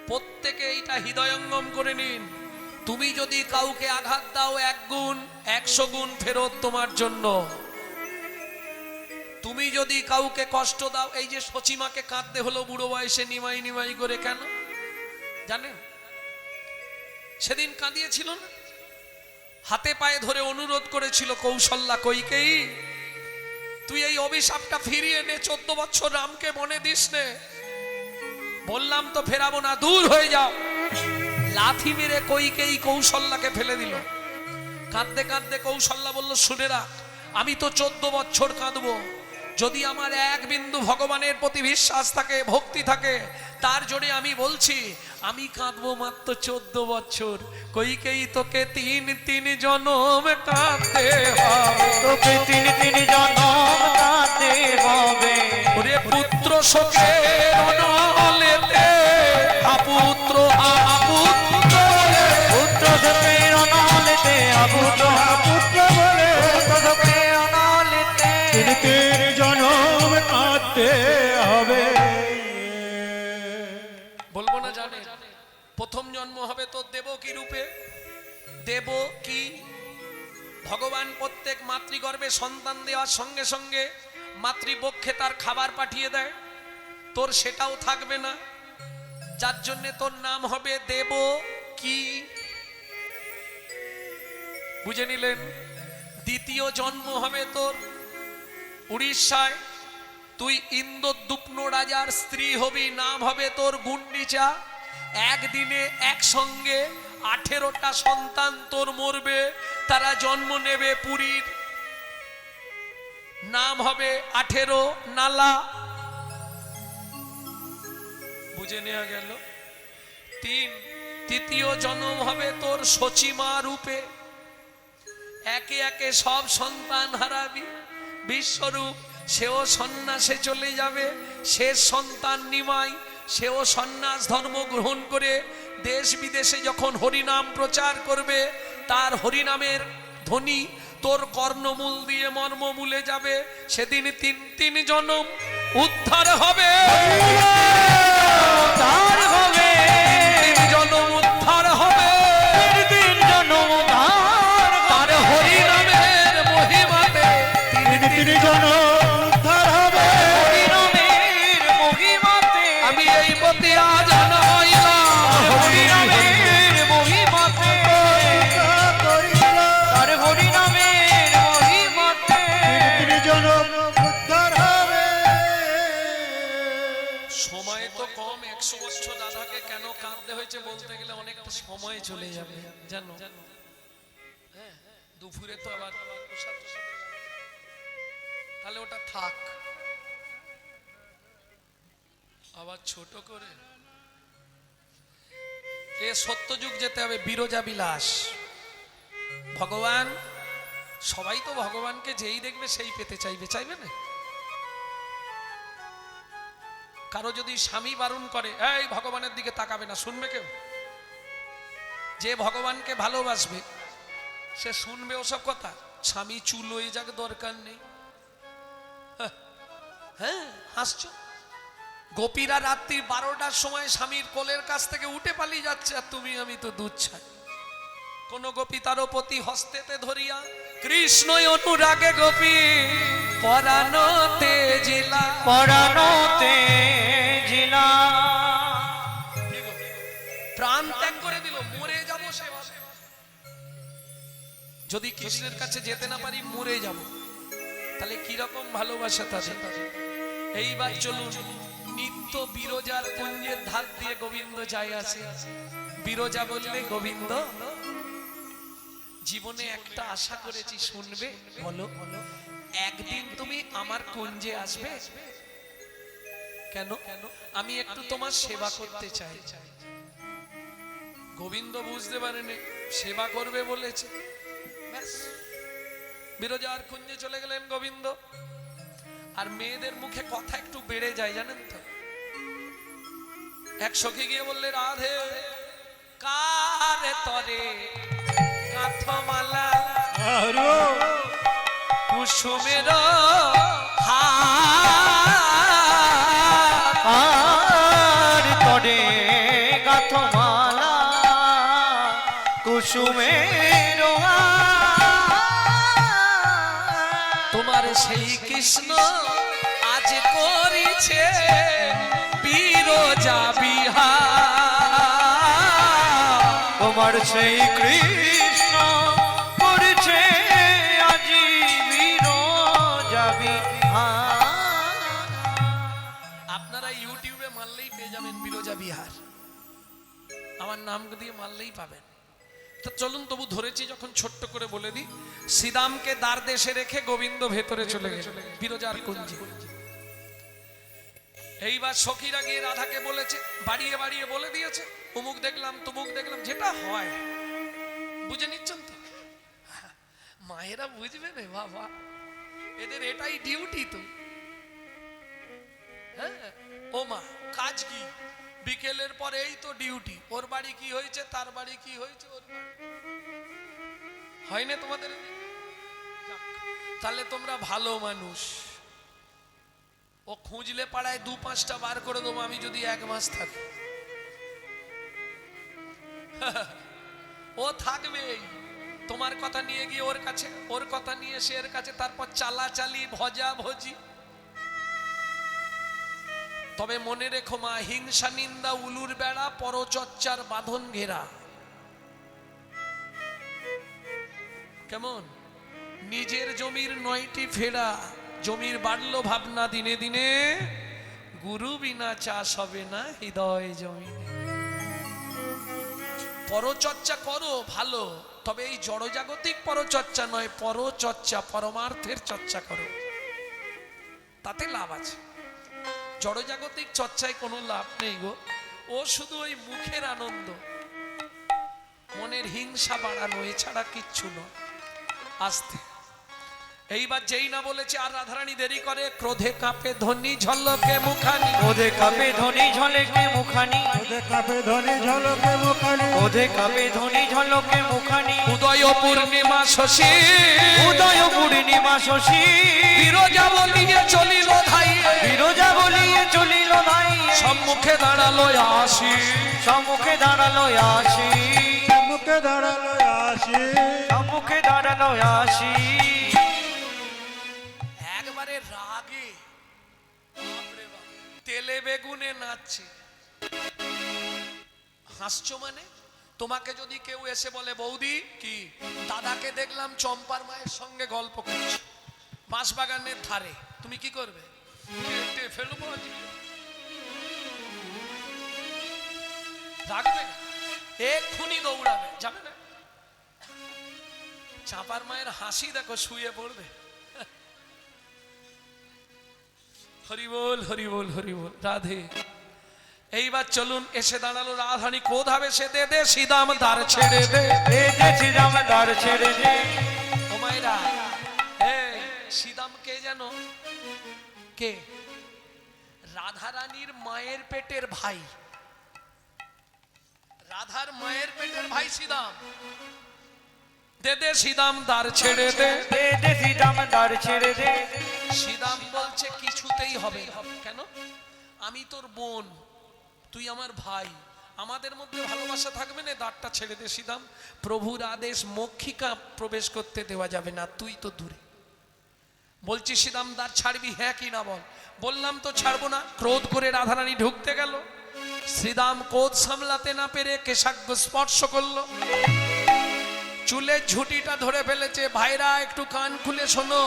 প্রত্যেকে এইটা হৃদয়ঙ্গম করে নিন। তুমি যদি কাউকে আঘাত দাও 1 গুণ 100 গুণ ফেরত তোমার জন্য। তুমি যদি কাউকে কষ্ট দাও, এই যে সচিমাকে কাঁদতে হলো বুড়ো বয়সে নিমাই নিমাই করে, কেন জানেন? সেদিন কাঁদিয়েছিল না, হাতে পায়ে ধরে অনুরোধ করেছিল কৌশল্যা, কইকেই তুই এই অভিশাপটা ফিরিয়ে নে, 14 বছর রামকে মনে দিস নে। বললাম তো ফেরাবো না, দূর হয়ে যাও। লাথি মেরে কইকেই কৌশল্যাকে ফেলে দিল। কাঁদতে কাঁদতে কৌশল্যা বলল, শুনে রাখ, আমি তো 14 বছর কাঁদবো, যদি আমার 1 বিন্দু ভগবানের প্রতি বিশ্বাস থাকে, ভক্তি থাকে, তার জন্য আমি বলছি আমি কাঁদবো মাত্র 14 বছর। কইকেই তোকে 3 জনম কাঁদতে হবে, তোকে 3 জনম কাঁদতে হবে। ওরে পুত্র শোকের অনলেতে আপুত্র আপুত্র পুত্র শোকের অনলেতে আপুত্র পুত্র বলে, পুত্র শোকের অনলেতে 3 জনম কাঁদতে হবে। বলবো না জানে, প্রথম জন্ম হবে তোর দেবকী রূপে। দেবকী, ভগবান প্রত্যেক মাতৃগর্ভে সন্তান দেওয়ার সঙ্গে সঙ্গে মাতৃপক্ষে তার খাবার পাঠিয়ে দেয়, তোর সেটাও থাকবে না, যার জন্য তোর নাম হবে দেবকী। বুঝে নিলেন? দ্বিতীয় জন্ম হবে তোর উড়িষ্যায়, তুই ইন্দ্রদুপ্ন রাজার স্ত্রী হবি, নাম হবে তোর গুন্ডিচা। একদিনে একসঙ্গে 18টা সন্তান তোর মরবে, তারা জন্ম নেবে পুরীর, নাম হবে 18 নালা। বুঝে নেওয়া গেল। তৃতীয় জন্ম হবে তোর সচিমা রূপে, একে একে সব সন্তান হারাবি। বিশ্বরূপ, সেও সন্ন্যাসে চলে যাবে। শেষ সন্তান নিমাই, সেও সন্ন্যাস ধর্ম গ্রহণ করে দেশ বিদেশে যখন হরিনাম প্রচার করবে, তার হরিনামের ধ্বনি তোর কর্ণমূল দিয়ে মর্মমূলে যাবে। সেদিন 3 জনম উদ্ধার হবে, উদ্ধার হবে, 3 জনম উদ্ধার হবে, 3 জনম উদ্ধার তার হরিনামের মহিমাতে 3 জনম উদ্ধার হবে। হরিনামের মহিমাতে, আমি এই বতিয়া জানাইলাম, হরিনামের মহিমাতে, তার হরিনামের মহিমাতে 3 জনম উদ্ধার হবে। সময় তো কম, 100 বছর দাদাকে কেন কাঁদতে হয়েছে বলতে গেলে অনেকটা সময় চলে যাবে, জানো? হ্যাঁ, দুপুরে তো আবার প্রসাদ টসাদ, তাহলে ওটা থাক, আবার ছোট করে এ সত্যযুগ যেতে হবে, বিরজা বিলাস। ভগবান, সবাই তো ভগবানকে যেই দেখবে সেই পেতে চাইবে, চাইবে না? কারো যদি স্বামী বারণ করে, এই ভগবানের দিকে তাকাবে না, শুনবে কেউ? যে ভগবানকে ভালোবাসবে সে শুনবে ওসব কথা? স্বামী চুল হয়ে যাক, দরকার নেই। হ্যাঁ, হাসছো। গোপীরা রাত্রি 12টার সময় স্বামীর কোলের কাছ থেকে উঠে পালিয়ে যাচ্ছে, আর তুমি আমি তো দুধ ছাই। কোন গোপী তার প্রতি হস্তেতে ধরিয়া, কৃষ্ণই অনুরাগে গোপী পরাণতে জিলা, পরাণতে জিলা, প্রাণ ত্যাগ করে দিল, মরে যাব সে ভাবে। যদি কৃষ্ণের কাছে যেতে না পারি মরে যাব, তাহলে কিরকম ভালোবাসা তাদের। এইবার চলুন, নিত্য বিরজার কুঞ্জের ধার দিয়ে গোবিন্দ যায় আসে। বিরজা বললে, গোবিন্দ জীবনে একটা আশা করেছি, শুনবে? বলো। একদিন তুমি আমার কুঞ্জে আসবে। কেন? আমি একটু তোমার সেবা করতে চাই। গোবিন্দ বুঝতে পারেনি সেবা করবে বলেছে। বিরজার কুঞ্জে চলে গেলেন গোবিন্দ। আর মেয়েদের মুখে কথা একটু বেড়ে যায়, জানেন তো। এক সখী গিয়ে বললে, রাধে কারে তরে কাঁথমালা কুসুমের আর তরে কুসুমের তোমার সেই কৃষ্ণ আজ করেছে বিরজা বিহার। তোমার সেই কৃষ্ণ করেছে আজি বিরজা বিহার। আপনারা ইউটিউবে মারলেই পেয়ে যাবেন বিরজা বিহার, আমার নাম দিয়ে মারলেই পাবেন। তো চলুন তবু ধরেছি যখন ছোট্ট করে বলে দিই, শ্রীরামকে দ্বার দেশে রেখে গোবিন্দ ভেতরে চলে গেছে বিরজার কুঞ্জে। এইবার সখীরা গিয়ে রাধাকে বলেছে, বাড়িয়ে বাড়িয়ে বলে দিয়েছে, অমুক দেখলাম তমুক দেখলাম, যেটা হয় বুঝে নিচ্ছেন তো। মায়েরা বুঝবে না বাবা, এদের এটাই ডিউটি তো। হ্যাঁ ও মা, কাজ কি? বিকেলের পরে এই তো ডিউটি, ওর বাড়ি কি হয়েছে, তার বাড়ি কি হয়েছে, ওর হয় না তোমাদের? তাহলে তোমরা ভালো মানুষ। ও খুঁজলে পাড়ায় 2-5টা বার করে দেবো আমি যদি 1 মাস থাকি। ও থাকবেই, তোমার কথা নিয়ে গিয়ে ওর কাছে, ওর কথা নিয়ে সে এর কাছে, তারপর চালাচালি ভজা ভজি। তবে মনে রেখো মা, হিংসা নিন্দা উলুর বেড়া, পরচর্চার বাঁধন ঘেরা। কেমন? নিজের জমির 9টি ফেরা, জমির বাড়লো ভাবনা দিনে দিনে, গুরু বিনা চাষ হবে না হৃদয় জমিনে। পরচর্চা করো ভালো, তবে এই জড়জাগতিক পরচর্চা নয়, পরচর্চা পরমার্থের চর্চা করো, তাতে লাভ আছে। জড়জাগতিক চর্চায় কোনো লাভ নেই গো, ও শুধু ওই মুখের আনন্দ, মনের হিংসা বাড়ানো, এছাড়া কিচ্ছু নয়। আস্তে এইবার যেই না বলেছে আর রাধারানী দেরি করে, ক্রোধে কাঁপে ধ্বনি ঝলকে মুখানি, ওধে কাপে ধ্বনি ঝলকে মুখানি, ওদের কাপে ধনে ঝলকে মুখানি, ওধে কাপে ধ্বনি ঝলকে মুখানি, উদয় পূর্ণিমা শশী, উদয় পূর্ণিমা শশী, বিরজা বলিয়ে চলিল ধাই, বিরজা বলিয়ে চলিল নাই, সম্মুখে দাঁড়ালো আসি, সম্মুখে দাঁড়ালো আসি, মুখে দাঁড়ালো আসি, সম্মুখে দাঁড়ালো আসি। একবারে রাগে বাপরে বাপ, তেলে বেগুনে নাচছে। হাসছো মানে? তোমাকে যদি কেউ এসে বলে, বৌদি কি দাদাকে দেখলাম চম্পার মায়ের সঙ্গে গল্প করছে বাঁশবাগানের ধারে, তুমি কি করবে? কেটে ফেলবো আজকে, রাখবে না, এক্ষুনি দৌড়াবে, যাবে না। চাঁপার মায়ের হাসি দেখো, শুয়ে পড়বে। হরি বল হরি বল হরি বল, রাধে। এইবার চলুন, এসে দাঁড়ালো রাধারানী, ক্রোধ হবে সে দে দে, শ্রীদাম দ্বার ছেড়ে দে, শ্রীরাম দ্বার ছেড়ে দে। ও মায়েরা, শ্রীদাম কে জানো? কে? রাধারানীর মায়ের পেটের ভাই, রাধার মায়ের পেটের ভাই শ্রীদাম। দে দে শ্রীদাম দ্বার ছেড়ে দে, শ্রীরাম দ্বার ছেড়ে দে। শ্রীদাম বলছে কিছুতেই হবে। কেন? আমি তোর বোন, তুই আমার ভাই, আমাদের মধ্যে ভালোবাসা থাকবে না, দ্বারটা ছেড়ে দে শ্রীদাম। প্রভুর আদেশ, মক্ষিকা প্রবেশ করতে দেওয়া যাবে না, তুই তো দূরে। বলছি শ্রীদাম দ্বার ছাড়বি হ্যাঁ কি না বল? বললাম তো ছাড়বো না। ক্রোধ করে রাধারানী ঢুকতে গেল, শ্রীদাম ক্রোধ সামলাতে না পেরে কেশাগ্র স্পর্শ করলো, চুলের ঝুঁটিটা ধরে ফেলেছে। ভাইরা একটু কান খুলে শোনো,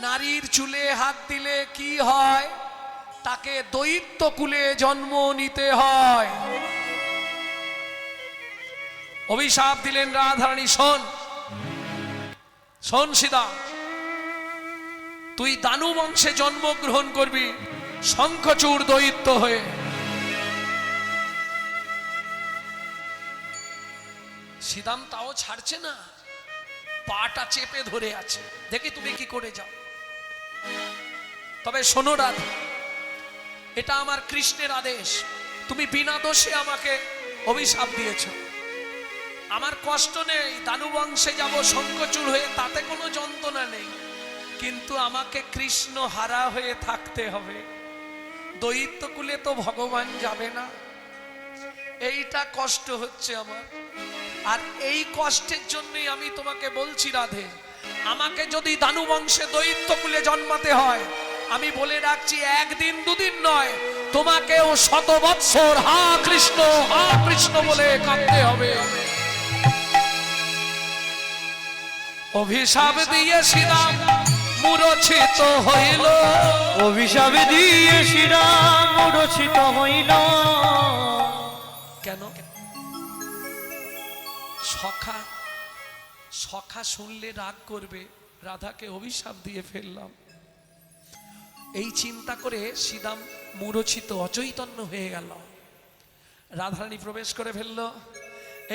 নারীর চুলে হাত দিলে কি হয়? তাকে দৈত্য কুলে জন্ম নিতে হয়। অভিশাপ দিলেন রাধারানী, শোন শোন শ্রীদাম, তুই দানু বংশে জন্মগ্রহণ করবি, শঙ্খচূড় দৈত্য হয়ে। শ্রীদাম তাও ছাড়ছে না, পাটা চেপে ধরে আছে, দেখি তুমি কি করে যাও। তবে শোনো রাধা, এটা আমার কৃষ্ণের আদেশ, তুমি বিনা দোষে আমাকে অভিশাপ দিয়েছ। আমার কষ্ট নেই, দানু বংশে যাব শঙ্খচূড় হয়ে, তাতে কোনো যন্ত্রণা নেই, কিন্তু আমাকে কৃষ্ণ হারা হয়ে থাকতে হবে। দৈত্যকুলে তো ভগবান যাবে না, এইটা কষ্ট হচ্ছে আমার। আর এই কষ্টের জন্যই আমি তোমাকে বলছি রাধে, আমাকে যদি দানু বংশে দৈত্যকুলে জন্মাতে হয়, আমি বলে রাখছি একদিন দুদিন নয়, তোমাকেও 100 বৎসর হা কৃষ্ণ বলে কাঁদতে হবে। অভিশাপ দিয়ে শ্রীরাম মূর্ছিত হইল, অভিশাপ দিয়ে শ্রীরাম মূর্ছিত হইল। কেন? সখা শুনলে রাগ করবে, রাধাকে অভিশাপ দিয়ে ফেললাম, এই চিন্তা করে শ্রীরাম মূর্ছিত অচৈতন্য হয়ে গেল। রাধারানী প্রবেশ করে ফেলল।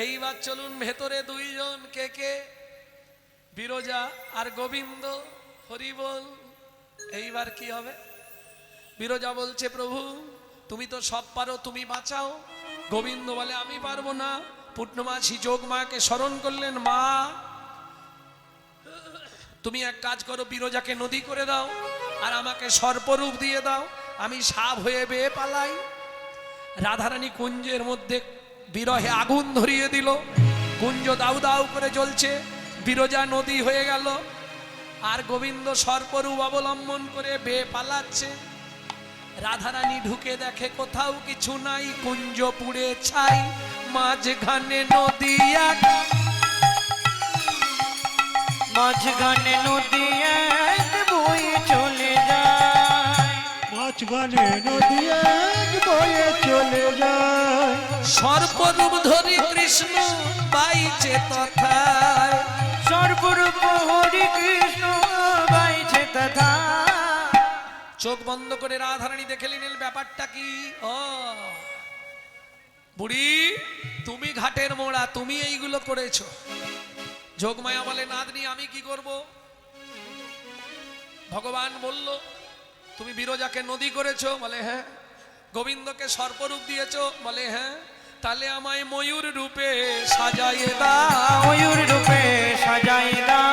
এইবার চলুন ভেতরে দুইজন, কে কে? বিরজা আর গোবিন্দ। হরি বল। এইবার কি হবে? বিরজা বলছে, প্রভু তুমি তো সব পারো, তুমি বাঁচাও। গোবিন্দ বলে, আমি পারবো না। পূর্ণমাসী যোগমায়াকে স্মরণ করলেন, মা তুমি এক কাজ করো, বিরজাকে নদী করে দাও আর আমাকে সর্পরূপ দিয়ে দাও, আমি সাপ হয়ে বেয়ে পালাই। রাধারানী কুঞ্জের মধ্যে বিরহে আগুন ধরিয়ে দিল, কুঞ্জ দাউ দাউ করে জ্বলছে, বিরজা নদী হয়ে গেল, আর গোবিন্দ সর্পরূপ অবলম্বন করে বেয়ে পালাচ্ছে। রাধারানী ঢুকে দেখে কোথাও কিছু নাই, কুঞ্জ পুড়ে ছাই, মাঝখানে নদী এক, মাঝখানে নদী এক বয়ে চলে যায়, মাঝখানে নদী এক বয়ে চলে যায়। সর্পরূপ ধরি কৃষ্ণ বাইছে তথায়, সর্বরূপ হরি কৃষ্ণ বাইছে তথা। চোখ বন্ধ করে রাধারানী দেখে নিলেন ব্যাপারটা কি। ও বুড়ি, তুমি ঘাটের মোড়া, তুমি এইগুলো করেছো। যোগমায়া বলে, নাতনি আমি কি করব? ভগবান বলল তুমি বিরজাকে নদী করেছো, বলে হ্যাঁ। গোবিন্দকে সর্পরূপ দিয়েছো, বলে হ্যাঁ। তাহলে আমায় ময়ূর রূপে সাজাইয়ে দাও, ময়ূর রূপে সাজাই দাও।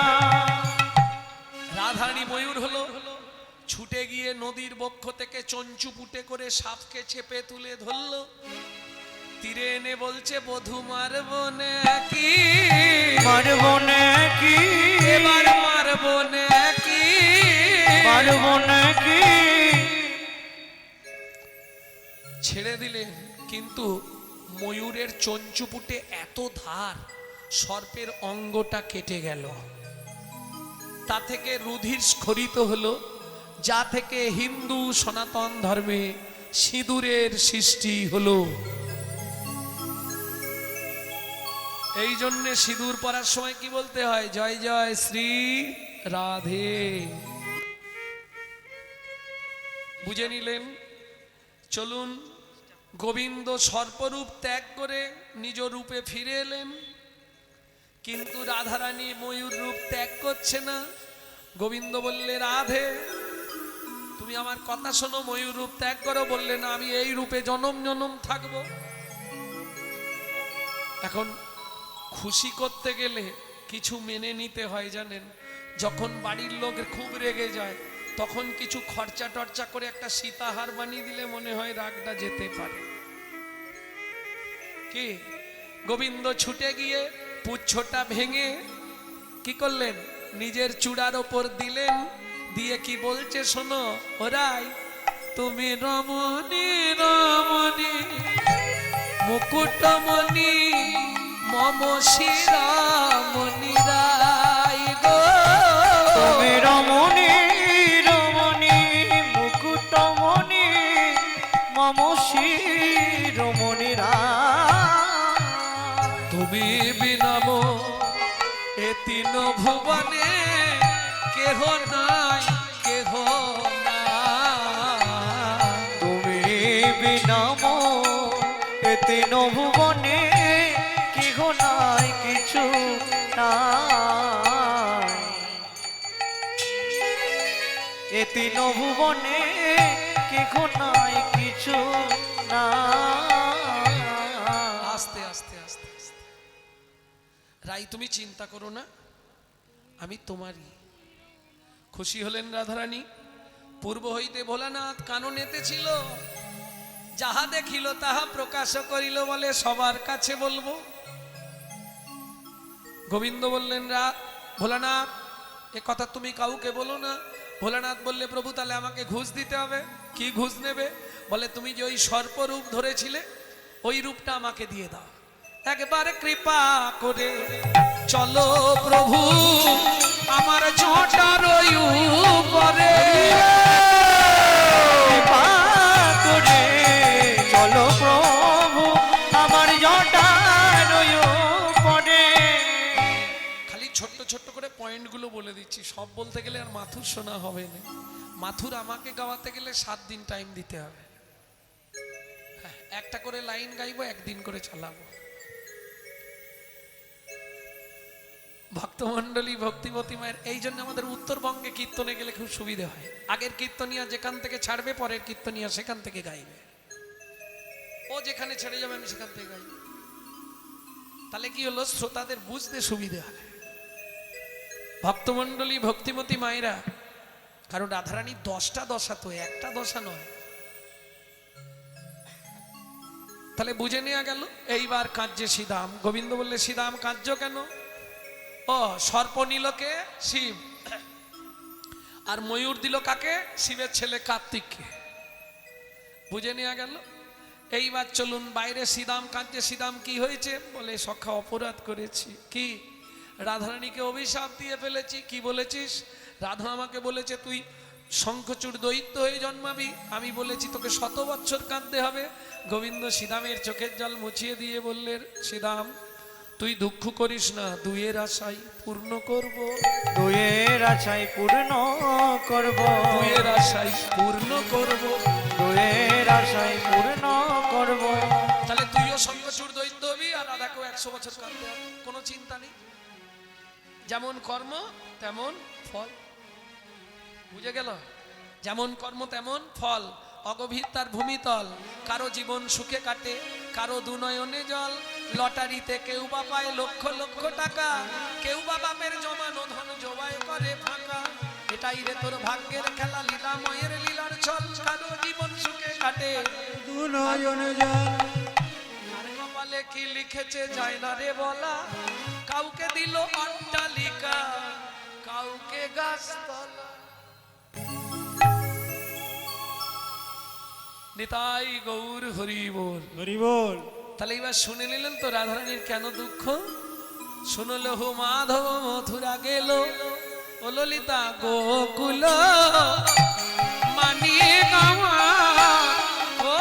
রাধারানী ময়ূর হলো, ছুটে গিয়ে নদীর বক্ষ থেকে চঞ্চু পুটে করে সাপকে চেপে তুলে ধরলো, তীরে এনে বলছে, বধূ মারবো নাকি, মারবো নাকি, এবার মারবো নাকি, মারবো নাকি। ছেড়ে দিলেন, কিন্তু ময়ূরের চঞ্চুপুটে এত ধার, সর্পের অঙ্গটা কেটে গেল। তা থেকে রুধির স্খলিত হলো, যা থেকে হিন্দু সনাতন ধর্মে সিঁদুরের সৃষ্টি হলো। এই জন্যে সিঁদুর পরার সময় কি বলতে হয়? জয় জয় শ্রী রাধে। বুঝে নিলেন? চলুন, গোবিন্দ সর্পরূপ ত্যাগ করে নিজ রূপে ফিরে এলেন, কিন্তু রাধারানী ময়ূর রূপ ত্যাগ করছে না। গোবিন্দ বললে, রাধে তুমি আমার কথা শোনো, ময়ূর রূপ ত্যাগ করো। বললে, না, আমি এই রূপে জনম জনম থাকবো। এখন খুশি করতে গেলে কিছু মেনে নিতে হয়, জানেন? যখন বাড়ির লোক খুব রেগে যায়, তখন কিছু খরচা টর্চা করে একটা সীতাহার বানিয়ে দিলে মনে হয় রাগটা যেতে পারে। কি? গোবিন্দ ছুটে গিয়ে পুচ্ছটা ভেঙে কি করলেন? নিজের চূড়ার ওপর দিলেন, দিয়ে কি বলছে শোনো, ওরাই তুমি রমণী রমণী মুকুটমণি মম শিরামণি রাই গো, তুমি রমণী রমণী মুকুটমণি মম শিরোমণি রায়। তুমি বিনাম এ তিন ভুবনে কেহ নাই কেহ নাই, তুমি বিনাম এ তিন ভুবনে কেহ নাই কিছু নাই, এ তিন ভুবনে কেহ নাই কিছু নাই। আস্তে আস্তে আস্তে আস্তে। রাই তুমি চিন্তা করো না, আমি তোমারই। খুশি হলেন রাধারানী। পূর্ব হইতে ভোলানাথ কাননেতে ছিল, যাহা দেখিল তাহা প্রকাশ করিল, বলে সবার কাছে বলবো। গোবিন্দ বললেন ভোলানাথ এ কথা তুমি কাউকে বলো না। ভোলানাথ বললে প্রভু তাহলে আমাকে ঘুষ দিতে হবে। কি ঘুষ নেবে? বলে তুমি যে ওই সর্প রূপ ধরেছিলে ওই রূপটা আমাকে দিয়ে দাও। একবার কৃপা করে চলো প্রভু আমার ঝোঁটার ওই উপরে। কৃপা করে চলো প্রভু আমার জটার উপরে। খালি ছোট্ট ছোট্ট করে পয়েন্টগুলো বলে দিচ্ছি, সব বলতে গেলে আর মাথুর শোনা হবে না। মাথুর আমাকে গাওয়াতে গেলে 7 দিন টাইম দিতে হবে। হ্যাঁ, একটা করে লাইন গাইবো, একদিন করে চালাবো। ভক্তমণ্ডলী ভক্তিমতী মায়ের এই জন্য আমাদের উত্তরবঙ্গে কীর্তনে গেলে খুব সুবিধা হয়। আগের কীর্তনিয়া যেখান থেকে ছাড়বে পরের কীর্তনিয়া সেখান থেকে গাইবে। ও যেখানে ছেড়ে যাবে আমি সেখান থেকে গাইব। তাহলে কি হলো, শ্রোতাদের বুঝতে সুবিধা হয়। ভক্তমণ্ডলী ভক্তিমতী মায়েরা, কারণ রাধারানী 10টা দশা তো, একটা দশা নয়। তাহলে বুঝে নেওয়া গেল। এইবার কাঁদছে শ্রীদাম। গোবিন্দ বললে শ্রীদাম কাঁদছ কেন? ও সর্প নিলকে শিব, আর ময়ূর দিল কাকে? শিবের ছেলে কার্তিককে। বুঝে নেওয়া গেল। এইবার চলুন বাইরে। শ্রীদাম কাঁদছে। শ্রীদাম কি হয়েছে? বলে সখা অপরাধ করেছি। কি? রাধারানীকে অভিশাপ দিয়ে ফেলেছি। কি বলেছিস? রাধা আমাকে বলেছে তুই শঙ্খচূড় দৈত্য হয়ে জন্মাবি। আমি বলেছি তোকে 100 বছর কাঁদতে হবে। গোবিন্দ শ্রীদামের চোখের জল মুছিয়ে দিয়ে বললেন শ্রীদাম তুই দুঃখ করিস না, দুইয়ের আশাই পূর্ণ করব। দুয়ের আশাই পূর্ণ করব। দুইয়ের আশাই পূর্ণ করব। দুয়ের আশাই পূর্ণ করব। তাহলে তুইও শঙ্খচূড় দৈত্য হবি আর রাধাকেও 100 বছর কাঁদতে হবে। কোনো চিন্তা নেই। যেমন কর্ম তেমন ফল। বুঝে গেল? যেমন কর্ম তেমন ফল। অগভীর তার ভূমিতল। কারো জীবন সুখে কাটে, কারো দুনয়নে জল। লটারিতে কেউ বা পায় লক্ষ লক্ষ টাকা, কেউ বা বাপের জমানো ধন জবাই করে ফাঁকা। এটাই রে তোর ভাগ্যের খেলা, লীলাময়ের লীলার ছল। কারো জীবন সুখে কাটে, দুনয়নে জল। আর কপালে কি লিখেছে যায় না রে বলা। কাউকে দিল অট্টালিকা, কাউকে গাছতলা। নিতাই গৌর হরি বল। হরি বল। তাহলে এবার শুনে নিলেন তো রাধারানীর কেন দুঃখ। শুনল হো মাধব মথুরা গেল, ও ললিতা গোকুল মানিয়ে গাওয়া ও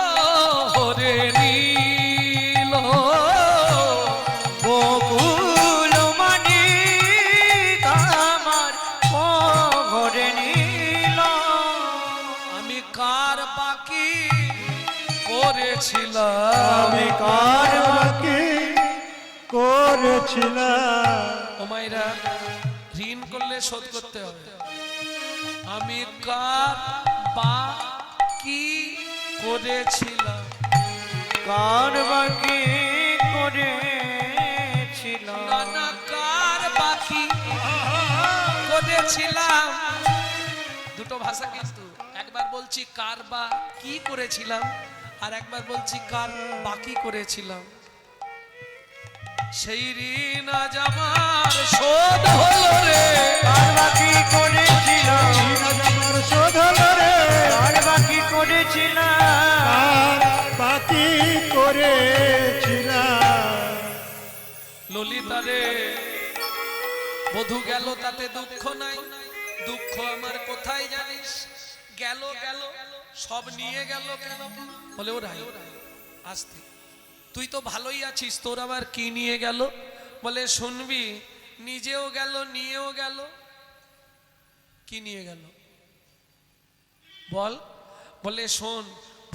হরে নীল। গোকুল মানি আমার ঘরে নীল। আমি কার বাকি করেছিলাম, আমি কার বাকি করেছিলাম। ও মায়েরা ঋণ করলে শোধ করতে হবে। আমি কার বাকি করেছিলাম, কার বাকি করেছিলাম। নানা কার বাকি করেছিলাম। দুটো ভাষা কিন্তু, একবার বলছি কার বা কি করেছিলাম, আর একবার বলছি কার বাকি করেছিলাম। সেই ঋণ আজ আমার শোধ হলো রে। কার বাকি করেছিলাম, আজ আমার শোধ হলো রে। কার বাকি করেছিলাম। কার বাকি করেছিলাম। ললিতা রে বধূ গেল তাতে দুঃখ নাই। দুঃখ আমার কোথায় জানিস? গেল গেল সব নিয়ে গেল কেন? বলে ওরা আসতে, তুই তো ভালোই আছিস, তোর আবার কি নিয়ে গেল? বলে শুনবি, নিজেও গেল নিয়েও গেল। কি নিয়ে গেল বল? বলে শোন,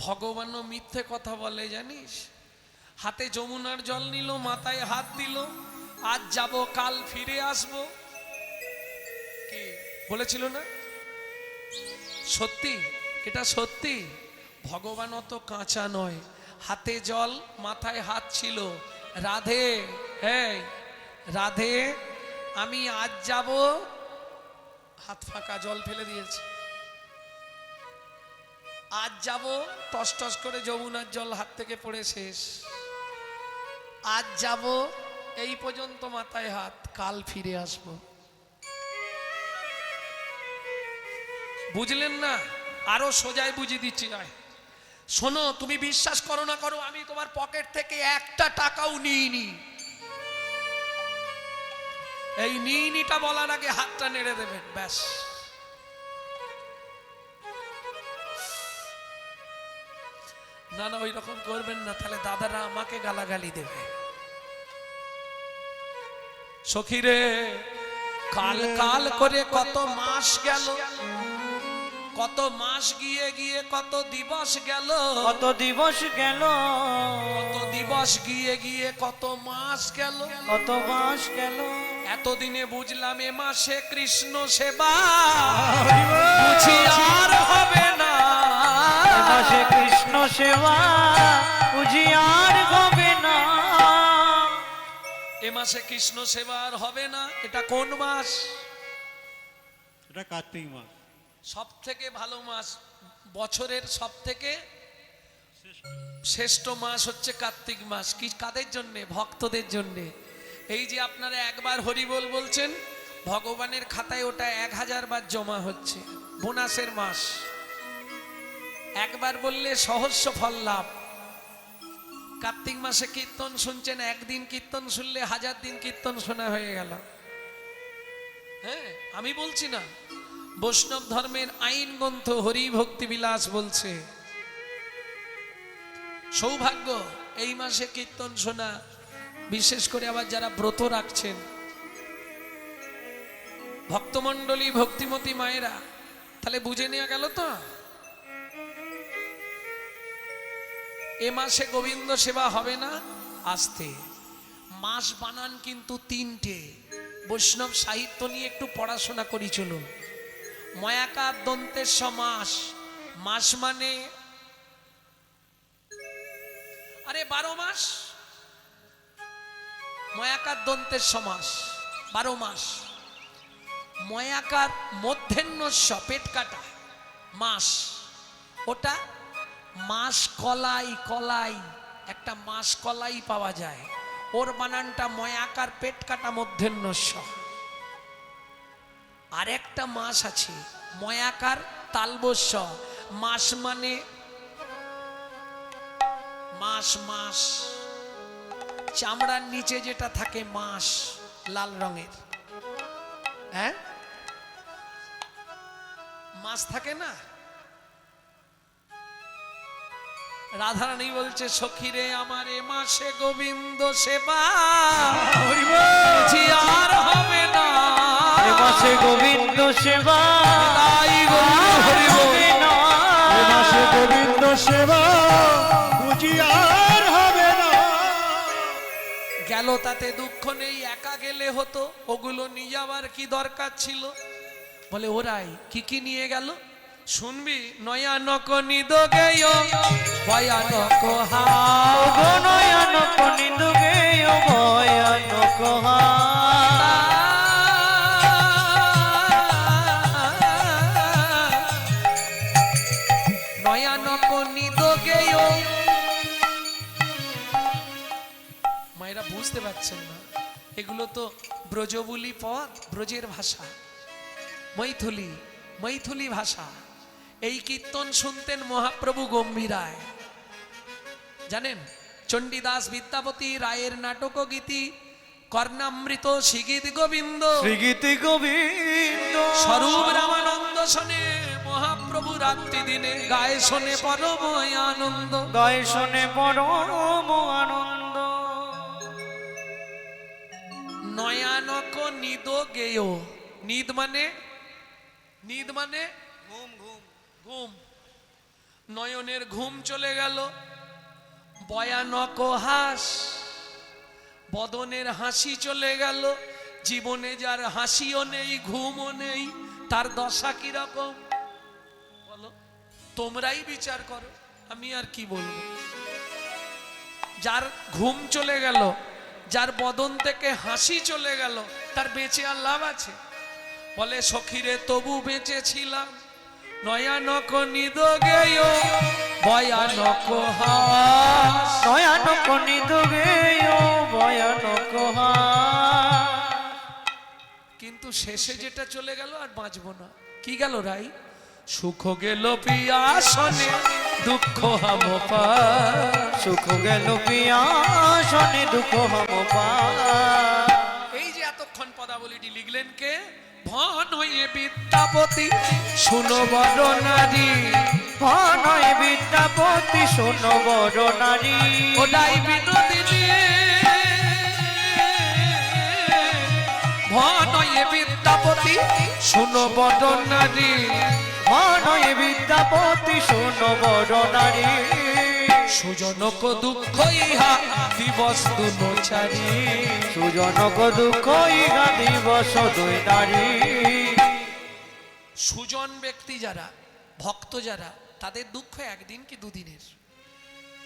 ভগবানও মিথ্যে কথা বলে জানিস। হাতে যমুনার জল নিল, মাথায় হাত দিল, আজ যাব কাল ফিরে আসব। কি বলেছিল না? সত্যি, এটা সত্যি। ভগবান অত কাঁচা নয়। হাতে জল মাথায় হাত ছিল। রাধে, এই রাধে আমি আজ যাব, হাত ফাঁকা, জল ফেলে দিয়েছে। আজ যাব, টস টস করে যমুনার জল হাত থেকে পড়ে শেষ। আজ যাব, এই পর্যন্ত মাথায় হাত। কাল ফিরে আসব। বুঝলেন না? আরো সোজাই বুঝিয়ে দিচ্ছি। যায় শোনো, তুমি বিশ্বাস করো না করো, আমি তোমার পকেট থেকে একটা টাকাও নিইনি। এই নিইনিটা বলার আগে হাতটা নেড়ে দেবেন, ব্যাস। না না, ওই রকম করবেন না, তাহলে দাদারা আমাকে গালাগালি দেবে। সখীরে, কাল কাল করে কত মাস গেল, কত মাস গিয়ে গিয়ে কত দিবস গেল, কত দিবস গেল, কত দিবস গিয়ে গিয়ে কত মাস গেল, কত মাস গেল। এতদিনে বুঝলাম এ মাসে কৃষ্ণ সেবা বুঝি আর হবে না। এ মাসে কৃষ্ণ সেবা বুঝি আর হবে না। এ মাসে কৃষ্ণ সেবা আর হবে না। এটা কোন মাস? এটা কার্তিক মাস। সব থেকে ভালো মাস, বছরের সব থেকে শ্রেষ্ঠ মাস হচ্ছে কার্তিক মাস। কি কাদের জন্যে? ভক্তদের জন্যে। এই যে আপনারা একবার হরিবোল বলছেন, ভগবানের খাতায় ওটা 1000 বার জমা হচ্ছে। বোনাসের মাস, একবার বললে সহস্র ফল লাভ। কার্তিক মাসে কীর্তন শুনছেন, একদিন কীর্তন শুনলে 1000 দিন কীর্তন শোনা হয়ে গেল। হ্যাঁ, আমি বলছি না, বৈষ্ণব ধর্মের আইন গ্রন্থ হরি ভক্তি বিলাস বলছে। সৌভাগ্য এই মাসে কীর্তন শোনা, বিশেষ করে আবার যারা ব্রত রাখছেন, ভক্তমণ্ডলী ভক্তিমতী মায়েরা, তাহলে বুঝে নেওয়া গেল তো। এ মাসে গোবিন্দ সেবা হবে না। আস্তে, মাস বানান কিন্তু 3টে। বৈষ্ণব সাহিত্য নিয়ে একটু পড়াশোনা করি চলুন। ময়াকার দন্তের সমাস, মাস মানে আরে 12 মাস। ময়াকার দন্তের সমাস 12 মাস। ময়াকার মধ্যাহ্নস্য পেট কাটা মাস, ওটা মাস কলাই। কলাই একটা মাস কলাই পাওয়া যায়, ওর বানানটা ময়াকার পেট কাটা মধ্যাহ্নস্য। আর একটা মাস আছে ময়াকার তালবস্য। মাস মানে মাস, মাস চামড়ার নিচে যেটা থাকে মাস, লাল রঙের, হ্যাঁ মাস থাকে না। রাধারানী বলছে, সখীরে আমার এ মাসে গোবিন্দ সেবা বুঝি আর হবে না। এ মাসে গোবিন্দ সেবা তাই গোবিন্দ হরি বল। হবে না। এ মাসে গোবিন্দ সেবা বুঝি আর হবে না। গেল তাতে দুঃখ নেই, একা গেলে হতো। ওগুলো নিয়ে যাওয়ার কি দরকার ছিল? বলে ওরাই কি কি নিয়ে গেল শুনবি। নয়ানক নিদোগেয় ভয়ানক হা, ওগো নয়নক নিদুগেয় ভয়ানক হা। নয়ানক নিদোগেয়। মায়েরা বুঝতে পারছেন না, এগুলো তো ব্রজবুলি পদ, ব্রজের ভাষা, মৈথিলি, মৈথিলি ভাষা। এই কীর্তন শুনতেন মহাপ্রভু গম্ভীরায়, জানেন। চণ্ডীদাস বিদ্যাপতি রায়ের নাটক গীতি, কর্ণামৃত শ্রীগীত গোবিন্দ, শ্রীগীতি গোবিন্দ, স্বরূপ রামানন্দ শোনে মহাপ্রভু রাত্রি দিনে গায়ে শোনে পরম আনন্দ। গায়ে শোনে পরম আনন্দ। নয়ানক নিদ গেয়। নিদ মানে, নিদ মানে ঘুম ঘুম ঘুম। নয়নের ঘুম চলে গেল। ভয়ানক হাস, বদনের হাসি চলে গেল। জীবনে যার হাসিও নেই ঘুমও নেই, তার দশা কি রকম বলো? তোমরাই বিচার করো, আমি আর কি বলবো। যার ঘুম চলে গেল, যার বদন থেকে হাসি চলে গেল, তার বেঁচে আর লাভ আছে? বলে সখীরে তবু বেঁচে ছিলাম। নয়ানক নিদ গেয় ভয়ানক হাস। নয়ানক নিদুগেয় ভয়ানক হা। কিন্তু শেষে যেটা চলে গেল আর বাঁচবো না। কি গেল রাই? সুখ গেল পিয়াসনে দুঃখ হাম পায়। সুখ গেল পিয়াসনে দুঃখ হাম পায়। এই যে এতক্ষণ পদাবলীটি লিখলেন কে? ভন হয়ে বিদ্যাপতি শুনো বড় নারী। নয় বিদ্যাপতি শোনো বড় নারী। ওটাই বিনোদিনী। ভন হয়ে বিদ্যাপতি শুনো বড় নারী। নয় বিদ্যাপতি শোনো বড় নারী। সুজনক দুঃখ ইহা দিবস দুচারি। সুজনক দুঃখ ইহা দিবস দুই নারী। সুজন ব্যক্তি যারা, ভক্ত যারা, তাদের দুঃখ একদিন কি দুদিনের।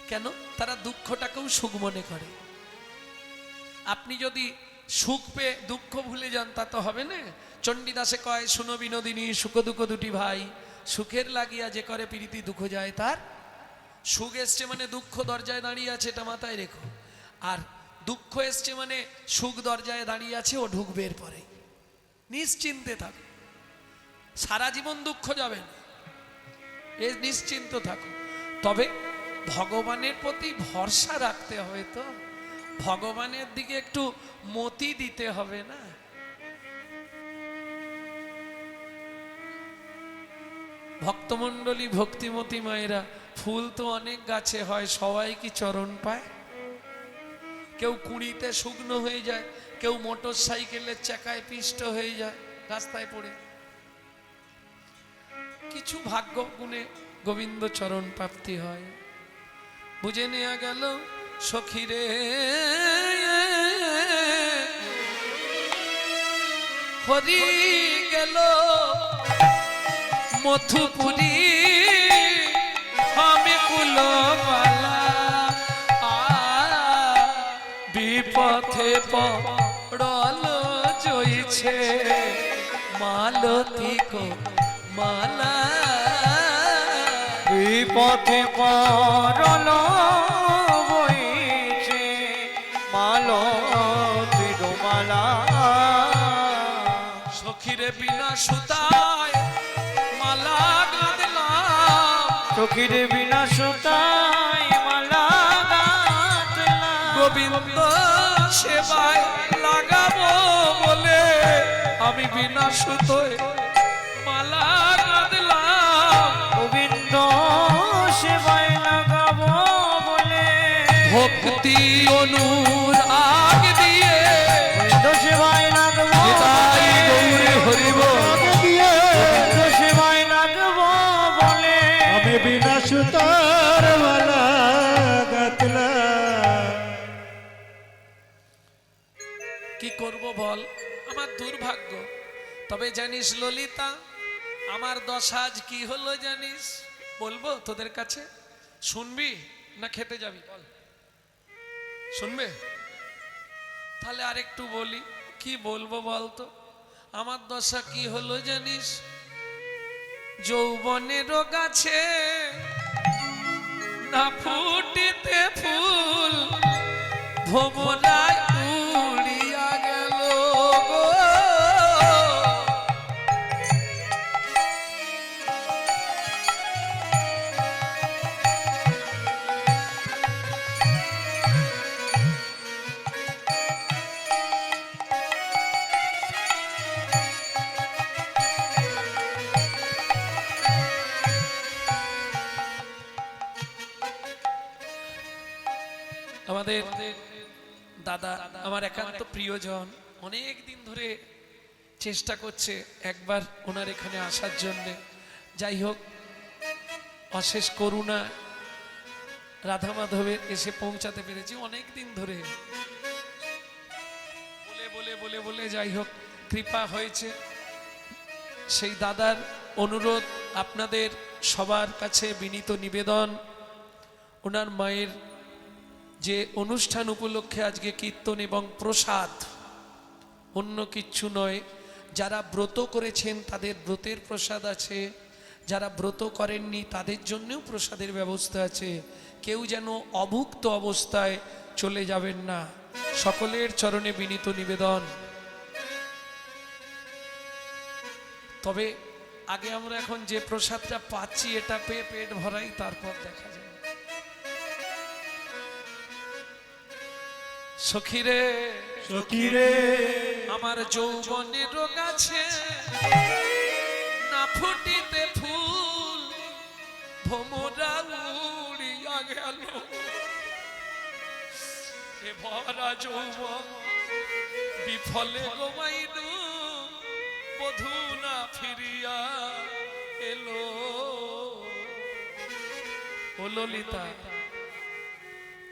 কেন? তারা দুঃখটাকেও সুখ মনে করে। আপনি যদি সুখ পেয়ে দুঃখ ভুলে যান তা তো হবে না। চণ্ডীদাসে কয় শুনো বিনোদিনী সুখ দুঃখ দুটি ভাই। সুখের লাগিয়া যে করে প্রীতি দুঃখ যায় তার। সুখ এসছে মানে দুঃখ দরজায় দাঁড়িয়ে আছে, এটা মাথায় রেখো। আর দুঃখ এসছে মানে সুখ দরজায় দাঁড়িয়ে আছে, ও ঢুকবে এরপরে। নিশ্চিন্তে থাকো, সারা জীবন দুঃখ যাবে না, এ নিশ্চিন্ত থাকো। তবে ভগবানের প্রতি ভরসা রাখতে হবে, তো ভগবানের দিকে একটু মতি দিতে হবে না। ভক্তমণ্ডলী ভক্তিমতী মায়েরা, ফুল তো অনেক গাছে হয়, সবাই কি চরণ পায়? কেউ কুড়িতে শুকনো হয়ে যায়, কেউ মোটর সাইকেলের চাকায় পিষ্ট হয়ে যায় রাস্তায় পড়ে। কিছু ভাগ্য গুণে গোবিন্দ চরণ প্রাপ্তি হয়। বুঝে নেওয়া গেল সখীরে হরি গেল মথুপুরী আমি কুলমালা। বিপথে পড়ল জইছে মালতী কো মালা। বিপথে পরল বইছে মালতীর মালা। সখীরে বিনা সুতায় মালা গাঁথলাম। সখীর বিনা সুতায় মালা গাঁথলাম। গোবিন্দ সেবায় লাগাবো বলে আমি বিনা সুতোয় মালা গাঁথলাম। গোবিন্দ সেবায় লাগাবো বলে ভক্তি অনুর আগ দিয়ে গোবিন্দ সেবায় লাগবো। নিতাই গৌরে হরি বল। দিয়ে গোবিন্দ সেবায় লাগবো বলে আমি বিনা সুতার মালা গাঁথলাম। কি করব বল, আমার দুর্ভাগ্য। তবে জানিস ললিতা, আমার দশা আজ কি হলো জানিস? বলবো তোদের কাছে? শুনবি না খেতে যাবি? বল, শুনবে? তাহলে আরেকটু বলি। কি বলবো বলতো? আমার দশা কি হলো জানিস? যৌবনেরও গাছে না ফুটিতে ফুল, ভোমরায় উড়িয়া গেল গো। আমাদের দাদা, আমার একান্ত প্রিয়জন, অনেক দিন ধরে চেষ্টা করছে একবার ওনার এখানে আসার জন্য। যাই হোক, অশেষ করুণা রাধা মাধবের এসে পৌঁছাতে পেরেছি অনেক দিন ধরে। বলে বলে বলে বলে যাই হোক কৃপা হয়েছে। সেই দাদার অনুরোধ, আপনাদের সবার কাছে বিনীত নিবেদন, ওনার মায়ের যে অনুষ্ঠান উপলক্ষে আজকে কীর্তন এবং প্রসাদ, অন্য কিচ্ছু নয়। যারা ব্রত করেছেন তাদের ব্রতের প্রসাদ আছে, যারা ব্রত করেননি তাদের জন্যও প্রসাদের ব্যবস্থা আছে। কেউ যেন অভুক্ত অবস্থায় চলে যাবেন না, সকলের চরণে বিনীত নিবেদন। তবে আগে আমরা এখন যে প্রসাদটা পাচ্ছি এটা পেয়ে পেট ভরাই, তারপর দেখা যাবে। সখীরে সখীরে আমার যৌবনের রোগ আছে, না ফুটিতে ফুল ভোমরা উড়িয়া গেল। এ ভরা যৌবন বিফলে গোমাইনু, বধূ না ফিরিয়া এলো। ও ললিতা,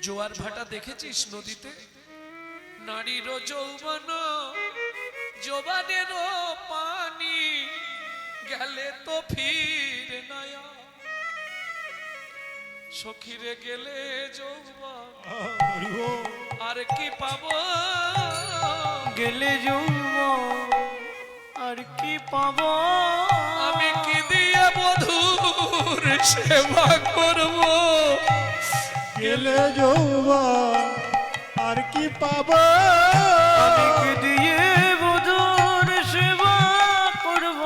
জোয়ার ভাটা দেখেছিস নদীতে? নারীর যৌবন যৌবনেরও পানি গেলে তো ফির নয়া। সখীরে গেলে যৌবন হরি বল। আর কি পাবো? গেলে যৌবন আর কি পাবো? আমি কি দিয়ে বধূর সেবা করব? গেলে যৌবন আর কি পাবো? আমি কি দিয়ে বধূর সেবা করব?